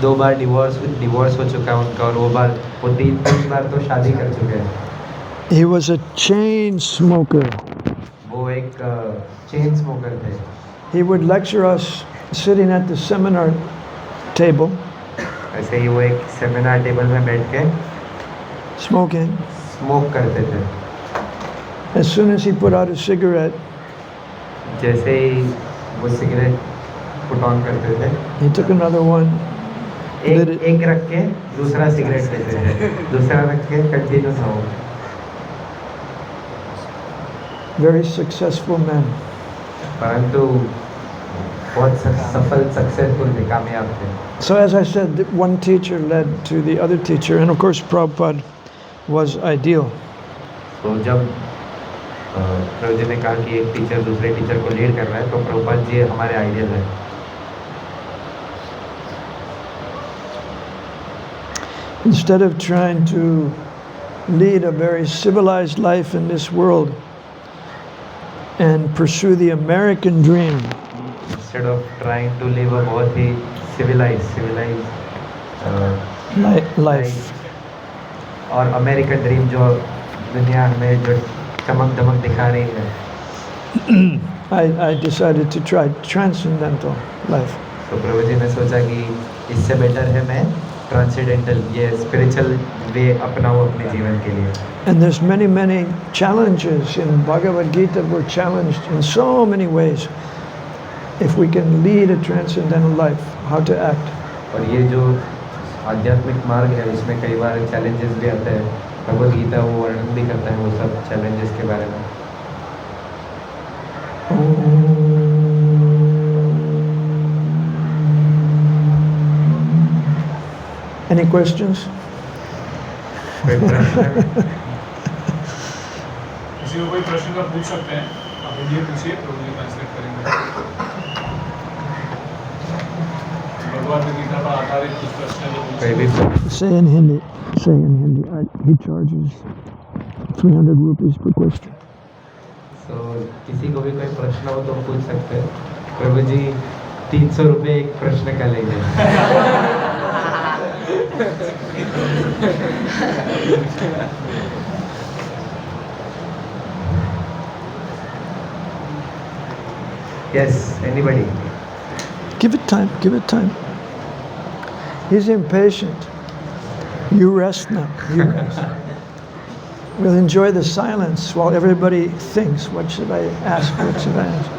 2 बार डिवोर्स हो चुका है उनका, और वो 3 बार तो शादी कर चुके हैं। He was a chain smoker. वो एक चेन स्मोकर थे। He would lecture us sitting at the seminar table, ऐसे ही वो एक सेमिनार टेबल में बैठ के smoking. स्मोक करते थे। As soon as he put out a cigarette, जैसे ही वो सिगरेट पुट ऑन करते थे, he took another one, lit it. एक रख के दूसरा सिगरेट लेते थे, दूसरा रख के कंटिन्यू था वो। Very successful man. परंतु बहुत सफल सक्सेसफुल थे, कामयाब थे। So as I said, one teacher led to the other teacher, and of course Prabhupada was ideal. तो जब प्रभु जी ने कहा कि एक टीचर दूसरे टीचर को लीड कर रहा है, तो प्रभुपाद जी हमारे आइडियल है। Instead of trying to lead a very civilized life in this world and pursue the American dream, Instead of trying to live a बहुत ही civilized life, और अमेरिकन ड्रीम जो दुनिया हमें जो चमक दमक दिखा रही है, I decided to try transcendental life. तो प्रभु जी ने सोचा कि इससे बेटर है मैं ट्रांसेंडेंटल, ये स्पिरिचुअल वे अपनाऊं अपने जीवन के लिए। And there's many challenges in Bhagavad Gita. We're challenged in so many ways. If we can lead a transcendental life, how to act. और ये जो आध्यात्मिक मार्ग है उसमें कई बार चैलेंजेस भी आते हैं। भगवद गीता वो वर्णन भी करता है वो सब चैलेंजेस के बारे में। Any questions? कोई प्रश्न? किसी को कोई प्रश्न का पूछ सकते हैं, आप हिंदी पूछिए, प्रभु जी ट्रांसलेट करेंगे। भगवद गीता पर आधारित कुछ प्रश्न जो कोई भी Say in Hindi. He charges 300 rupees per question. तो किसी को भी कोई प्रश्न हो तो पूछ सकते हैं। प्रभु जी 300 रुपये एक प्रश्न का लेंगे। Yes, anybody? Give it time. Give it time. He's impatient. You rest now. You rest. We'll enjoy the silence while everybody thinks, what should I ask? What should I ask?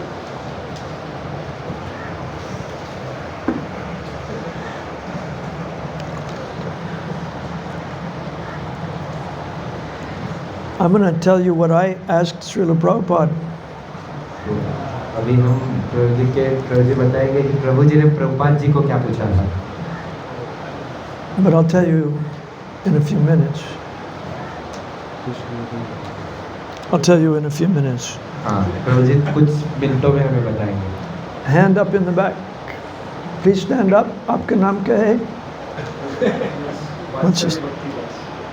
I'm going to tell you what I asked Srila Prabhupada. अभी हम प्रभु जी बताएंगे कि प्रभु जी ने प्रभुपाद जी को क्या पूछा था. But I'll tell you in a few minutes. I'll tell you in a few minutes. हाँ, प्रभु जी कुछ मिनटों में हमें बताएंगे. Hand up in the back. Please stand up. आपका नाम क्या है? What's his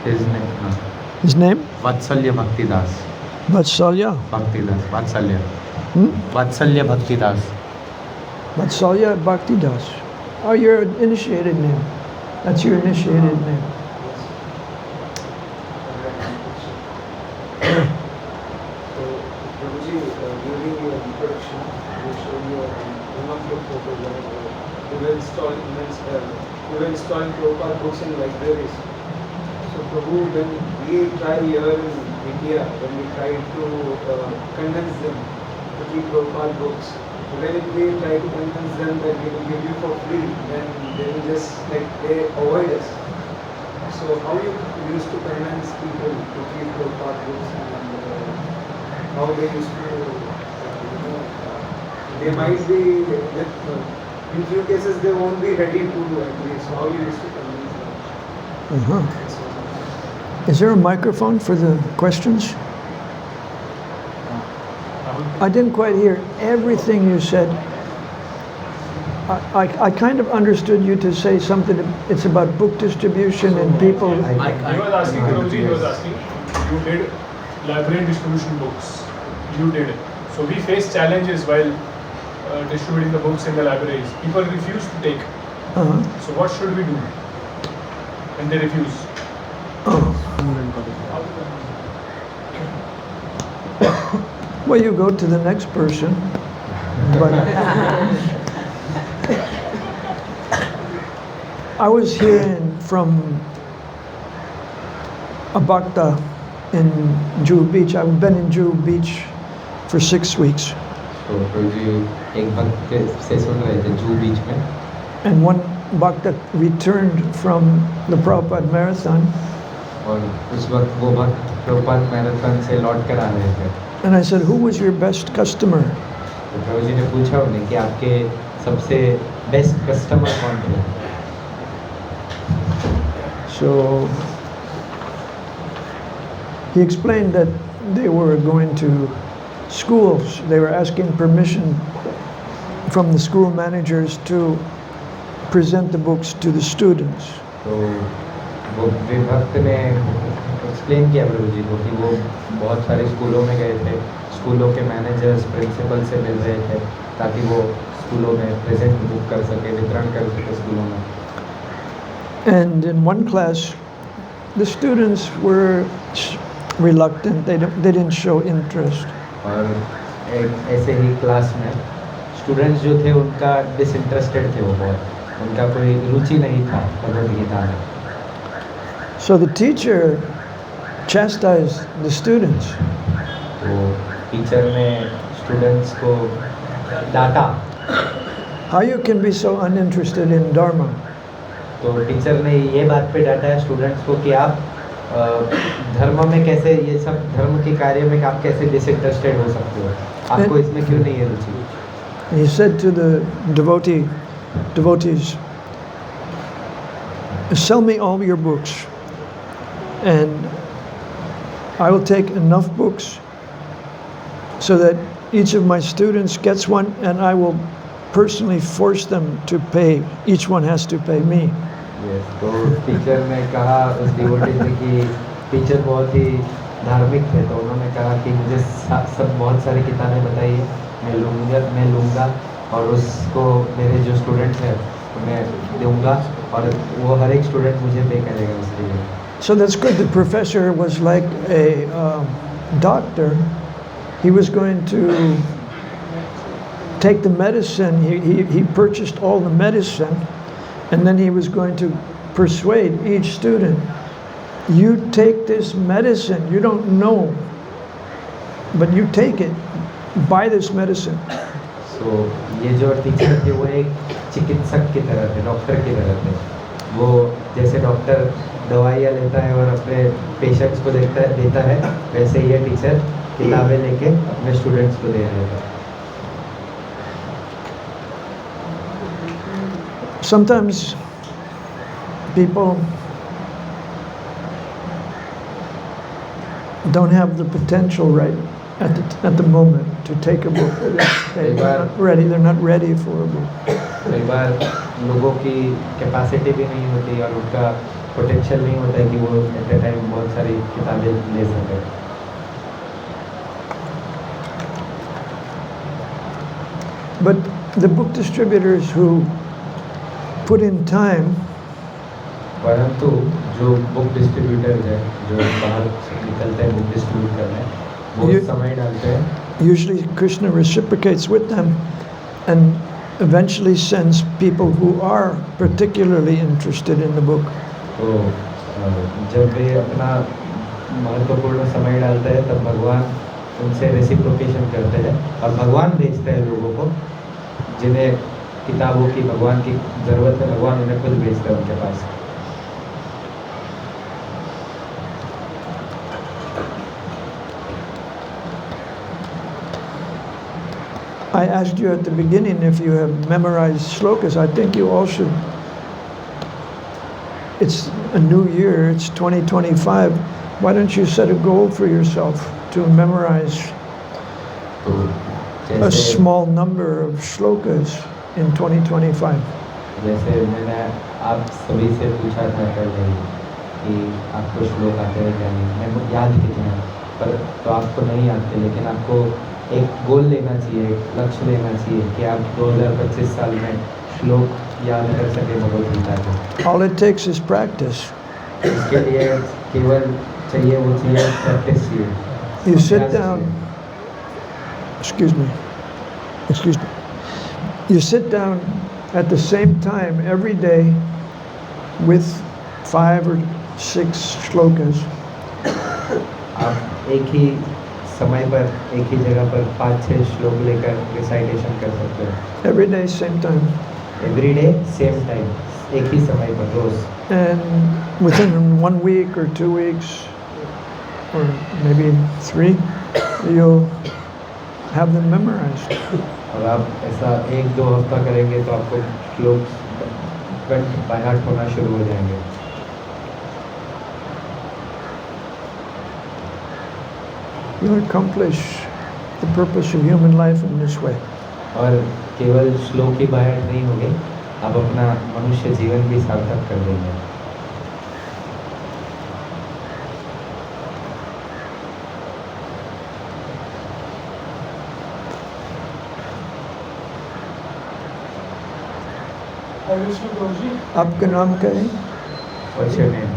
हाँ. his name? वात्सल्य भक्तिदास. Vatsalya. भक्तिदास. वात्सल्य. Hmm? वात्सल्य भक्तिदास. Vatsalya Bhaktidas. Oh, your initiated name. That's your initiated name. So, Prabhuji, during your introduction, you showed your one of your photos where you were installing Prabhupada books in libraries. So, Prabhu, when we try here in India, when we try to condense them to keep Prabhupada books, when we try to convince them that we will give you for free, then they will just they avoid us. So how you used to convince people to keep Prabhupada books and how they used to, they might be, in few cases they won't be ready to agree. So how you used to convince them? Uh-huh. Is there a microphone for the questions? I didn't quite hear everything you said. I kind of understood you to say something. It's about book distribution and people. He was asking, Prabhuji, he was asking, you did library distribution books. You did it. So we face challenges while distributing the books in the libraries. People refuse to take. Uh-huh. So what should we do when they refuse? Well, you go to the next person. But I was hearing from a bhakta in Juhu Beach. I've been in Juhu Beach for 6 weeks. तो प्रभु जी एक भक्त से सुन रहे थे जूहू बीच में. And one bhakta returned from the Prabhupada Marathon. और उस वक्त वो भक्त प्रभुपाद मैराथन से लौट कर आ रहे थे. And I said, who was your best customer? तो प्रभु जी ने पूछा उन्हें कि आपके सबसे बेस्ट कस्टमर कौन थे. So he explained that they were going to schools. They were asking permission from the school managers to present the books to the students. तो वो भक्त ने एक्सप्लेन किया प्रभु जी को कि वो बहुत सारे स्कूलों में गए थे. स्कूलों के मैनेजर्स प्रिंसिपल से मिल रहे थे ताकि वो स्कूलों में प्रेजेंट बुक कर सके, वितरण कर सके स्कूलों में. And in one class, the students were reluctant. They didn't show interest. और एक ऐसे ही क्लास में स्टूडेंट्स जो थे उनका डिसइंटरेस्टेड थे. वो बहुत, उनका कोई रुचि नहीं था भगवद गीता में. So the teacher chastised the students. तो टीचर ने स्टूडेंट्स को डांटा. How you can be so uninterested in Dharma? तो टीचर ने ये बात पे डांटा है स्टूडेंट्स को कि आप धर्म में कैसे, ये सब धर्म के कार्य में आप कैसे डिसइंटरेस्टेड हो सकते हो, आपको इसमें क्यों नहीं है रुचि. He said to the devotees, sell me all your books, and I will take enough books so that each of my students gets one, and I will personally force them to pay. Each one has to pay me. Yes, तो teacher ने कहा उस devotee से कि teacher बहुत ही धार्मिक थे, तो उन्होंने कहा कि मुझे सब बहुत सारी किताबें बताइए, मैं लूँगा और उसको मेरे जो स्टूडेंट हैं उन्हें दूँगा और वो हर एक स्टूडेंट मुझे पे करेगा उसके लिए. So that's good. The professor was like a doctor. He was going to take the medicine. He purchased all the medicine, and then he was going to persuade each student, you take this medicine, you don't know, but you take it, buy this medicine. सो ये जो teacher थे वो एक चिकित्सक की तरह थे, doctor की तरह थे। वो जैसे डॉक्टर दवाइयाँ लेता है और अपने पेशेंट्स को देता है, वैसे ही ये टीचर किताबें लेके अपने स्टूडेंट्स को दे रहे थे। Sometimes people don't have the potential right at the moment to take a book. They're not ready. They're not ready for a book. कई बार लोगों की कैपेसिटी भी नहीं होती और उनका पोटेंशियल नहीं होता है कि वो एट ए टाइम बहुत सारी किताबें ले सकें। But the book distributors who put in time, परंतु जो बुक डिस्ट्रीब्यूटर है, जो बाहर निकलते हैं बुक डिस्ट्रीब्यूट करने, वो You- समय डालते हैं। usually Krishna reciprocates with them and eventually sends people who are particularly interested in the book. तो जब वे अपना महत्वपूर्ण समय डालते हैं तब भगवान उनसे रेसिप्रोकेशन करते हैं और भगवान भेजते हैं लोगों को जिन्हें किताबों की भगवान की ज़रूरत है, भगवान उन्हें खुद भेजते हैं उनके पास। I asked you at the beginning if you have memorized shlokas. I think you all should. It's a new year, it's 2025. Why don't you set a goal for yourself to memorize तो a जैसे small number of shlokas in 2025? जैसे मैंने आप सभी से पूछा था पहले ही कि आपको श्लोक आते हैं क्या नहीं, मैं याद कितने हैं, पर तो आपको नहीं आते, लेकिन आपको एक गोल लेना चाहिए, एक लक्ष्य लेना चाहिए कि आप 2025 साल में श्लोक याद कर सके भगवद गीता के। All it takes is practice. इसके लिए केवल चाहिए वो चाहिए प्रैक्टिस चाहिए। You sit अभ्यास down, चाहिए। excuse me. You sit down at the same time every day with 5 or 6 shlokas. आप एक ही समय पर एक ही जगह पर 5-6 श्लोक लेकर रिसाइटेशन कर सकते हैं। Every day, same time. Every day same time, एक ही समय पर रोज। And within 1 week or 2 weeks, or maybe 3, you'll have them memorized. और आप ऐसा 1-2 हफ्ता करेंगे तो आपको श्लोक कंठ बाय हार्ट होना शुरू हो जाएंगे। You'll accomplish the purpose of human life in this way. और केवल श्लोक ही बाय हार्ट नहीं होंगे, आप अपना मनुष्य जीवन भी सार्थक कर देंगे। Harishnu Doshi, आपका नाम क्या है? What's your name?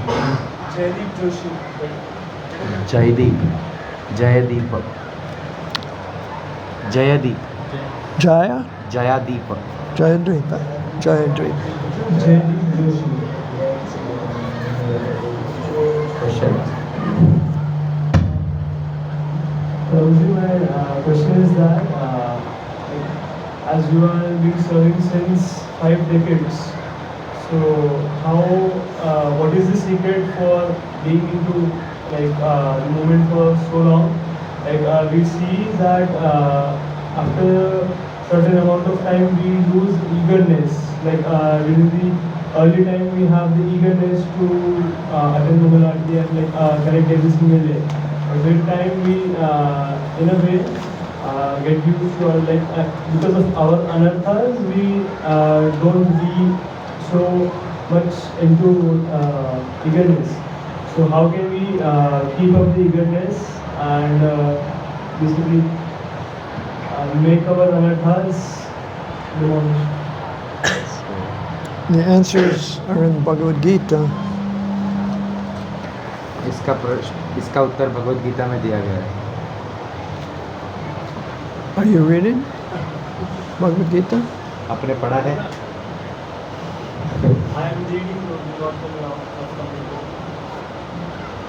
Jaydeep Joshi. Jaydeep, Jaydeep, Jaydeep, Jaya? Jayadeep. Jayadreep. Jayadreep. Jaydeep Joshi. Question. Prabhuji, my question is that as you are been serving since 5 decades, so how, what is the secret for being into the movement for so long? We see that after certain amount of time we lose eagerness. During the early time we have the eagerness to attend Mangal Aarti and correct every single day. But with time we, in a way, get used to because of our anarthas, we don't be so much into eagerness. So how can we keep up the eagerness and basically make our anarthas demolished? The answers are in Bhagavad Gita. इसका उत्तर भगवद गीता में दिया गया है। Are you reading? Bhagavad Gita? आपने पढ़ा है? I am reading, not completed.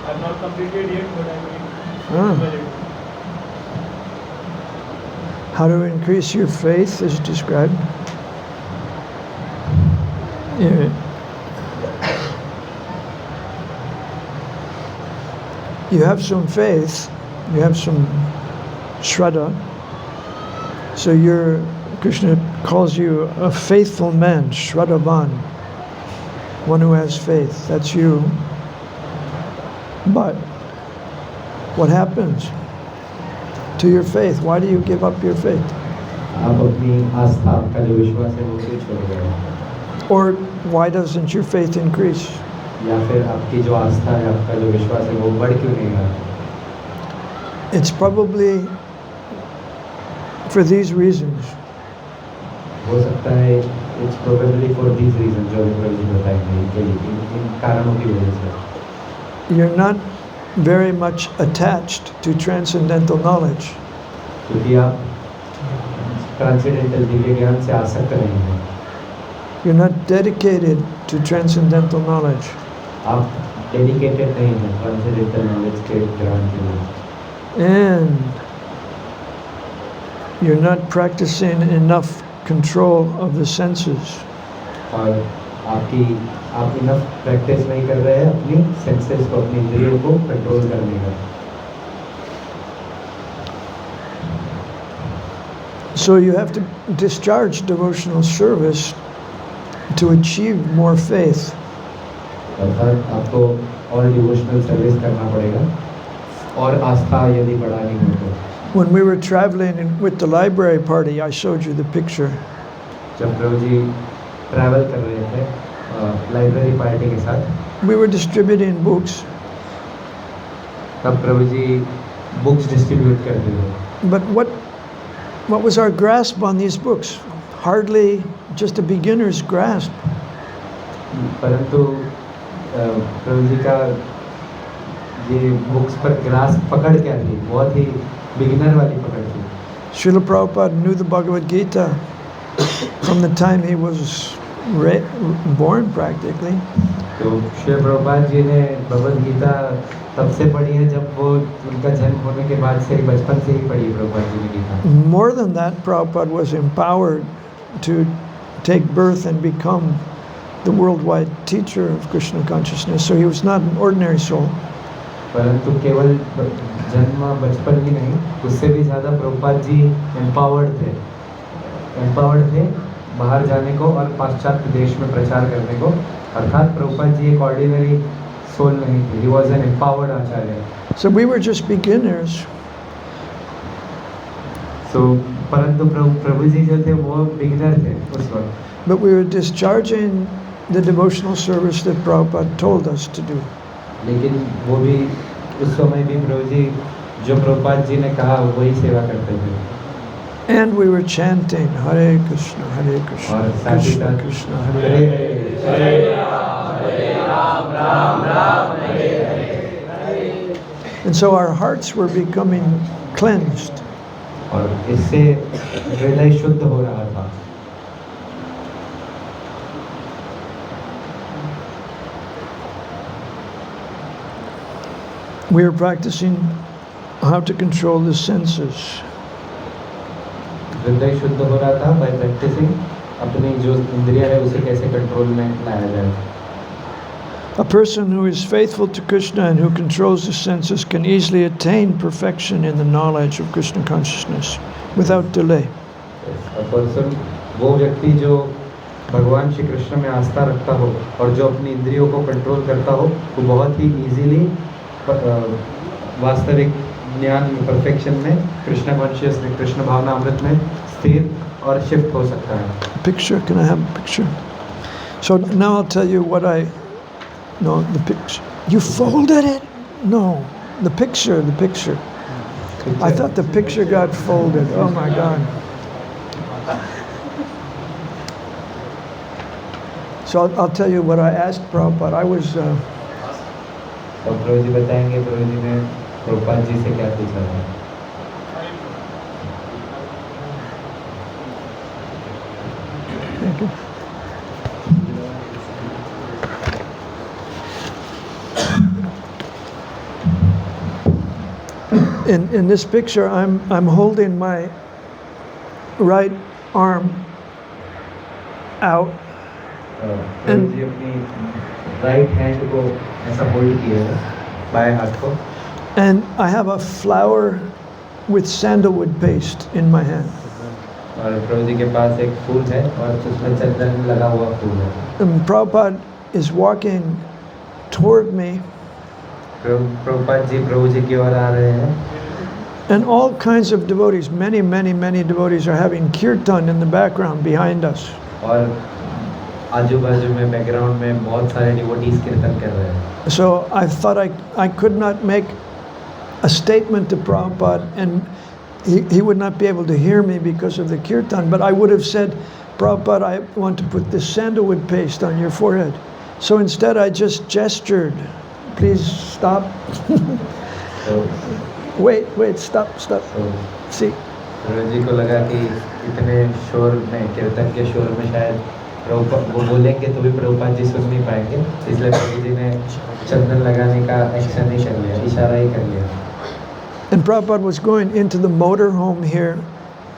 I have not completed yet, but I am reading. How to increase your faith is described. Yeah. You have some faith, you have some shraddha, so Krishna calls you a faithful man, shraddhavan, one who has faith. That's you. But what happens to your faith? Why do you give up your faith? आप अपनी आस्था, आपका जो विश्वास है वो क्यों छोड़ गए? Or why doesn't your faith increase? या फिर आपकी जो आस्था है, आपका जो विश्वास है वो बढ़ क्यों नहीं रहा? It's probably for these reasons. हो सकता है it's probably for these reasons जो अभी प्रभु जी बताएंगे, इन कारणों की वजह से You're not very much attached to transcendental knowledge. क्योंकि आप ट्रांसेंडेंटल दिव्य ज्ञान से आसक्त नहीं हैं। You're not dedicated to transcendental knowledge. आप डेडिकेटेड नहीं हैं ट्रांसेंडेंटल नॉलेज के ज्ञान के लिए। And you're not practicing enough control of the senses. और आप इनफ प्रैक्टिस नहीं कर रहे हैं अपनी सेंसेस को, अपनी इंद्रियों को कंट्रोल करने का। So you have to discharge devotional service to achieve more faith. अर्थात आपको और डिवोशनल सर्विस करना पड़ेगा और आस्था यदि बढ़ानी हो तो। When we were traveling with the library party, I showed you the picture. जब प्रभु जी ट्रैवल कर रहे थे लाइब्रेरी पार्टी के साथ, We were distributing books, तब प्रभु जी बुक्स डिस्ट्रीब्यूट करते थे। but what was our grasp on these books? Hardly just a beginner's grasp. परंतु प्रभु जी का ये बुक्स पर ग्रास पकड़ क्या थी? बहुत ही बिगिनर वाली पकड़ थी। Srila Prabhupada knew the Bhagavad Gita from the time he was born practically. तो श्री प्रभुपाद जी ने भगवद गीता तब से पढ़ी है जब वो उनका जन्म होने के बाद से, बचपन से ही पढ़ी प्रभुपाद जी ने Gita. More than that, Prabhupada was empowered to take birth and become the worldwide teacher of Krishna consciousness. So he was not an ordinary soul. परंतु केवल जन्म बचपन ही नहीं, उससे भी ज़्यादा प्रभुपाद जी एम्पावर्ड थे बाहर जाने को और पाश्चात्य देश में प्रचार करने को। अर्थात प्रभुपाद जी एक ऑर्डिनरी सोल नहीं थे, he was an empowered Acharya. So we were just beginners. So परंतु प्रभु जी जो थे वो बिगिनर थे उस वक्त। But we were discharging the devotional service that Prabhupada told us to do. लेकिन वो भी उस समय भी प्रभु जी जो प्रभुपाद जी ने कहा वही सेवा करते थे। And we were chanting Hare Krishna, Hare Krishna, और साथ ही Krishna साथ Krishna, Hare Hare. Hare And so our hearts were becoming cleansed. और इससे हृदय शुद्ध हो रहा था। We were practicing how to control the senses. हृदय शुद्ध हो रहा था बाय प्रैक्टिसिंग अपनी जो इंद्रियां है उसे कैसे कंट्रोल में लाया जाए। A person who is faithful to Krishna and who controls the senses can easily attain perfection in the knowledge of Krishna consciousness without delay. A person, वो व्यक्ति जो भगवान श्री कृष्ण में आस्था रखता हो और जो अपनी इंद्रियों को कंट्रोल करता हो, वो बहुत ही इजीली वास्तविक ज्ञान में, परफेक्शन में, कृष्ण कॉन्शियस में, कृष्ण भावना अमृत में स्थिर और शिफ्ट हो सकता है। Picture, can I have a picture? So now I'll tell you what no, the picture. You folded it? No, the picture. I thought the picture got folded. Oh my God. So I'll tell you what I asked Prabhupada. I was, और प्रभु जी बताएंगे प्रभु जी ने प्रभुपाद जी से क्या पूछा था। In this picture, I'm holding my right arm out, प्रभु जी अपनी right hand को ऐसा होल्ड किए हैं बाएं हाथ को, and I have a flower with sandalwood paste in my hand. और प्रभु जी के पास एक फूल है और उसमें चंदन लगा हुआ फूल है। And Prabhupada is walking toward me, Prabhupada ji प्रभु जी की ओर आ रहे हैं, and all kinds of devotees, many devotees are having kirtan in the background behind us. और आजू बाजू में बैकग्राउंड में बहुत सारे डिवोटीज कीर्तन कर रहे हैं। So I thought I could not make a statement to Prabhupada, and he would not be able to hear me because of the kirtan, but I would have said, Prabhupada, I want to put this sandalwood paste on your forehead. So instead I just gestured, please stop. तो Wait, stop. तो See, प्रभु जी को लगा कि इतने शोर में, कीर्तन के शोर में शायद वो बोलेंगे तो भी प्रभुपाद जी सुन नहीं पाएंगे, इसलिए प्रभु जी ने चंदन लगाने का एक्शन ही कर लिया, इशारा ही कर लिया। and Prabhupada was going into the motor home here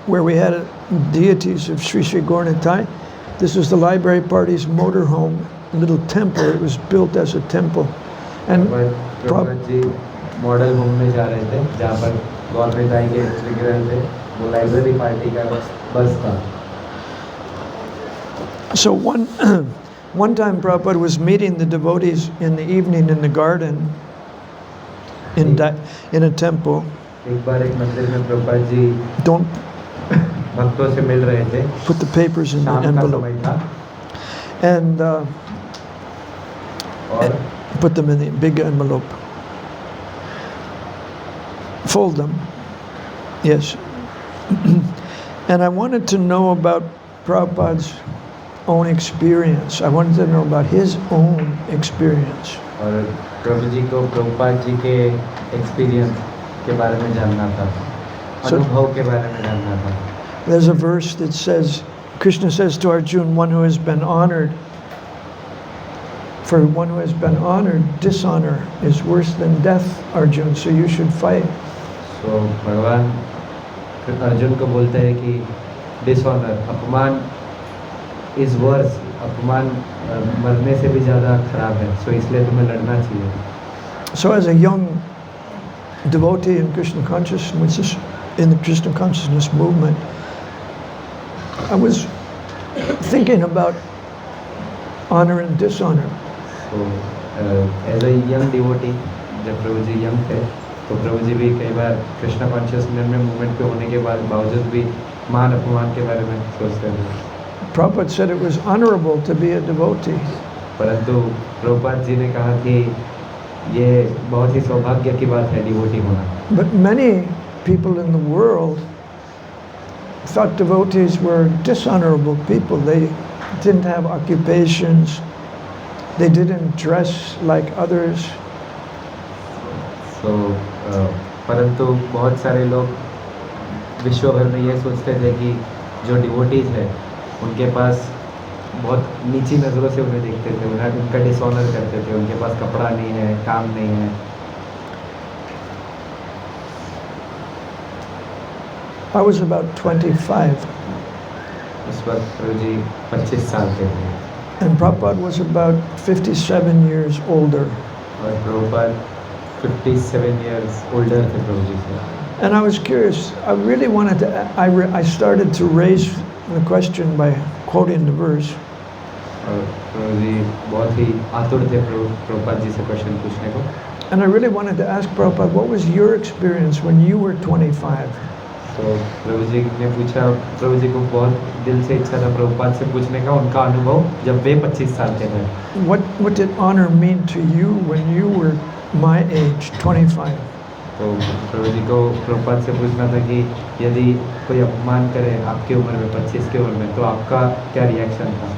where we had deities of Sri Sri Gauranatai. This was the Library Party's motor home, a little temple. It was built as a temple. And Prabhupada ji model home में जा रहे थे जहाँ पर गौरनिताई के विग्रह थे, वो लाइब्रेरी पार्टी का बस था। so one time Prabhupada was meeting the devotees in the evening in the garden in a temple. एक बार एक मंदिर में प्रभुपाद जी Don't भक्तों से मिल रहे थे, put the papers in the शाम का envelope. समय था And और put them in the big envelope. Fold them. Yes. And I wanted to know about Prabhupada's own experience. I wanted to know about his own experience. और प्रभु जी को प्रभुपाद जी के experience के बारे में जानना था, अनुभव के बारे में जानना था। There's a verse that says, Krishna says to Arjuna, one who has been honored, for one who has been honored, dishonor is worse than death, Arjuna, so you should fight. तो भगवान अर्जुन को बोलते हैं कि डिसऑनर, अपमान is verse, अपमान मरने से भी ज़्यादा खराब है, सो इसलिए तुम्हें लड़ना चाहिए। So as a young devotee in Krishna consciousness, in the Krishna consciousness movement, I was thinking about honor and dishonor. तो एज अ यंग डिवोटी, जब प्रभु जी यंग थे तो प्रभु जी भी कई बार कृष्णा कॉन्शियसनेस में मूवमेंट पे होने के बावजूद भी मान अपमान के बारे में सोचते थे। Prabhupada said it was honorable to be a devotee. परंतु प्रभुपाद जी ने कहा कि ये बहुत ही सौभाग्य की बात है डिवोटी होना। But many people in the world thought devotees were dishonorable people. They didn't have occupations. They didn't dress like others. तो परंतु बहुत सारे लोग विश्व भर में ये सोचते थे कि जो डिवोटीज है उनके पास बहुत नीची नज़रों से उन्हें देखते थे, उनका डिसऑनर करते थे, उनके पास कपड़ा नहीं है, काम नहीं है। I was about 25, उस वक्त प्रभु जी 25 साल के थे and Prabhupada was about 57 years older. और प्रभुपाद 57 years older थे प्रभु जी से। And I was curious. I really wanted to. I started to raise the question by quoting the verse. और प्रभु जी बहुत ही आतुर थे प्रभुपाद जी से क्वेश्चन पूछने को। And I really wanted to ask Prabhupada, what was your experience when you were 25? तो प्रभु जी ने पूछा, प्रभु जी को बहुत दिल से इच्छा था प्रभुपाद से पूछने का उनका अनुभव जब वे 25 साल के थे। What did honor mean to you when you were my age, 25? तो प्रभु जी को प्रभुपाद से पूछना था कि यदि कोई अपमान करे आपकी उम्र में, 25 की उम्र में, तो आपका क्या रिएक्शन था?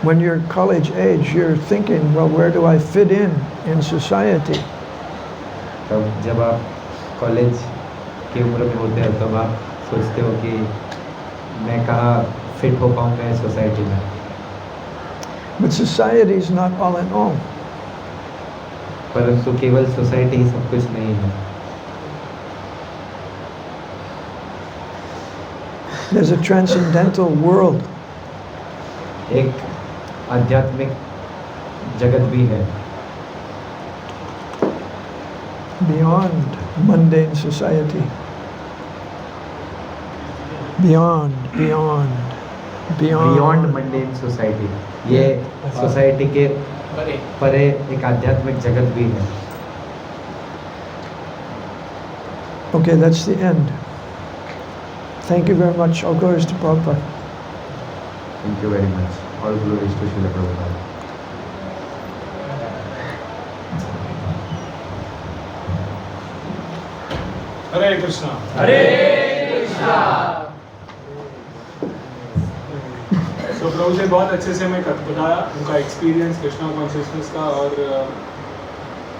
When you're college age, you're thinking, well, where do I fit in society? तब जब आप कॉलेज की उम्र में होते हैं तब आप सोचते हो कि मैं कहाँ फिट हो पाऊँगा इस सोसाइटी में। But society is not all in all. परंतु केवल सोसाइटी ही सब कुछ नहीं है. There's a transcendental world. एक आध्यात्मिक जगत भी है Beyond mundane society. Beyond. Beyond mundane society. ये सोसाइटी के परे परे एक आध्यात्मिक जगत भी है. Okay, that's the end. Thank you very much. All glories to Prabhupada. Thank you very much. All glories to Srila Prabhupada. हरे कृष्णा. तो प्रभु जी बहुत अच्छे से हमें बताया उनका एक्सपीरियंस कृष्णा कॉन्शियसनेस का. और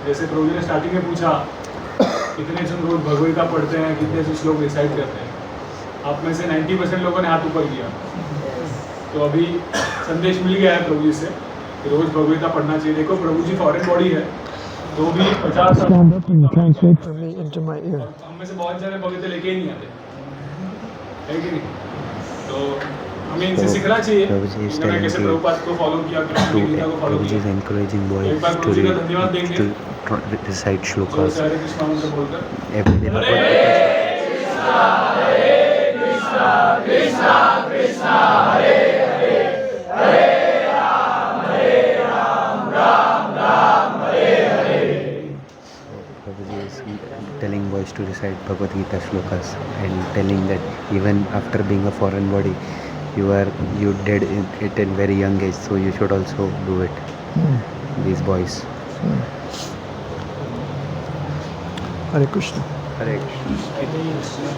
जैसे प्रभु जी ने स्टार्टिंग में पूछा कितने जन रोज भगवद गीता पढ़ते हैं, कितने से श्लोक रिसाइट करते हैं. आप में से 90% लोगों ने हाथ ऊपर किया. तो अभी संदेश मिल गया है प्रभु जी से कि रोज भगवद गीता पढ़ना चाहिए. देखो प्रभु जी फॉरेन बॉडी है तो भी 50 साल Stand up and translate for me into my ear. हम में से बहुत सारे भगवद गीता लेके ही नहीं आते, है कि नहीं? तो हमें इनसे सीखना चाहिए इन्होंने कैसे प्रभुपाद को फॉलो किया, कृष्ण की गीता को फॉलो किया. encouraging boys एक बार प्रभु जी का धन्यवाद देंगे to recite जो shlokas हरे कृष्ण मंत्र बोलकर. every day. Prabhuji is telling boys to recite Bhagavad Gita shlokas and telling that even after being a foreign body, you did it in very young age, so you should also do it. These boys. Hare Krishna. Hare Krishna.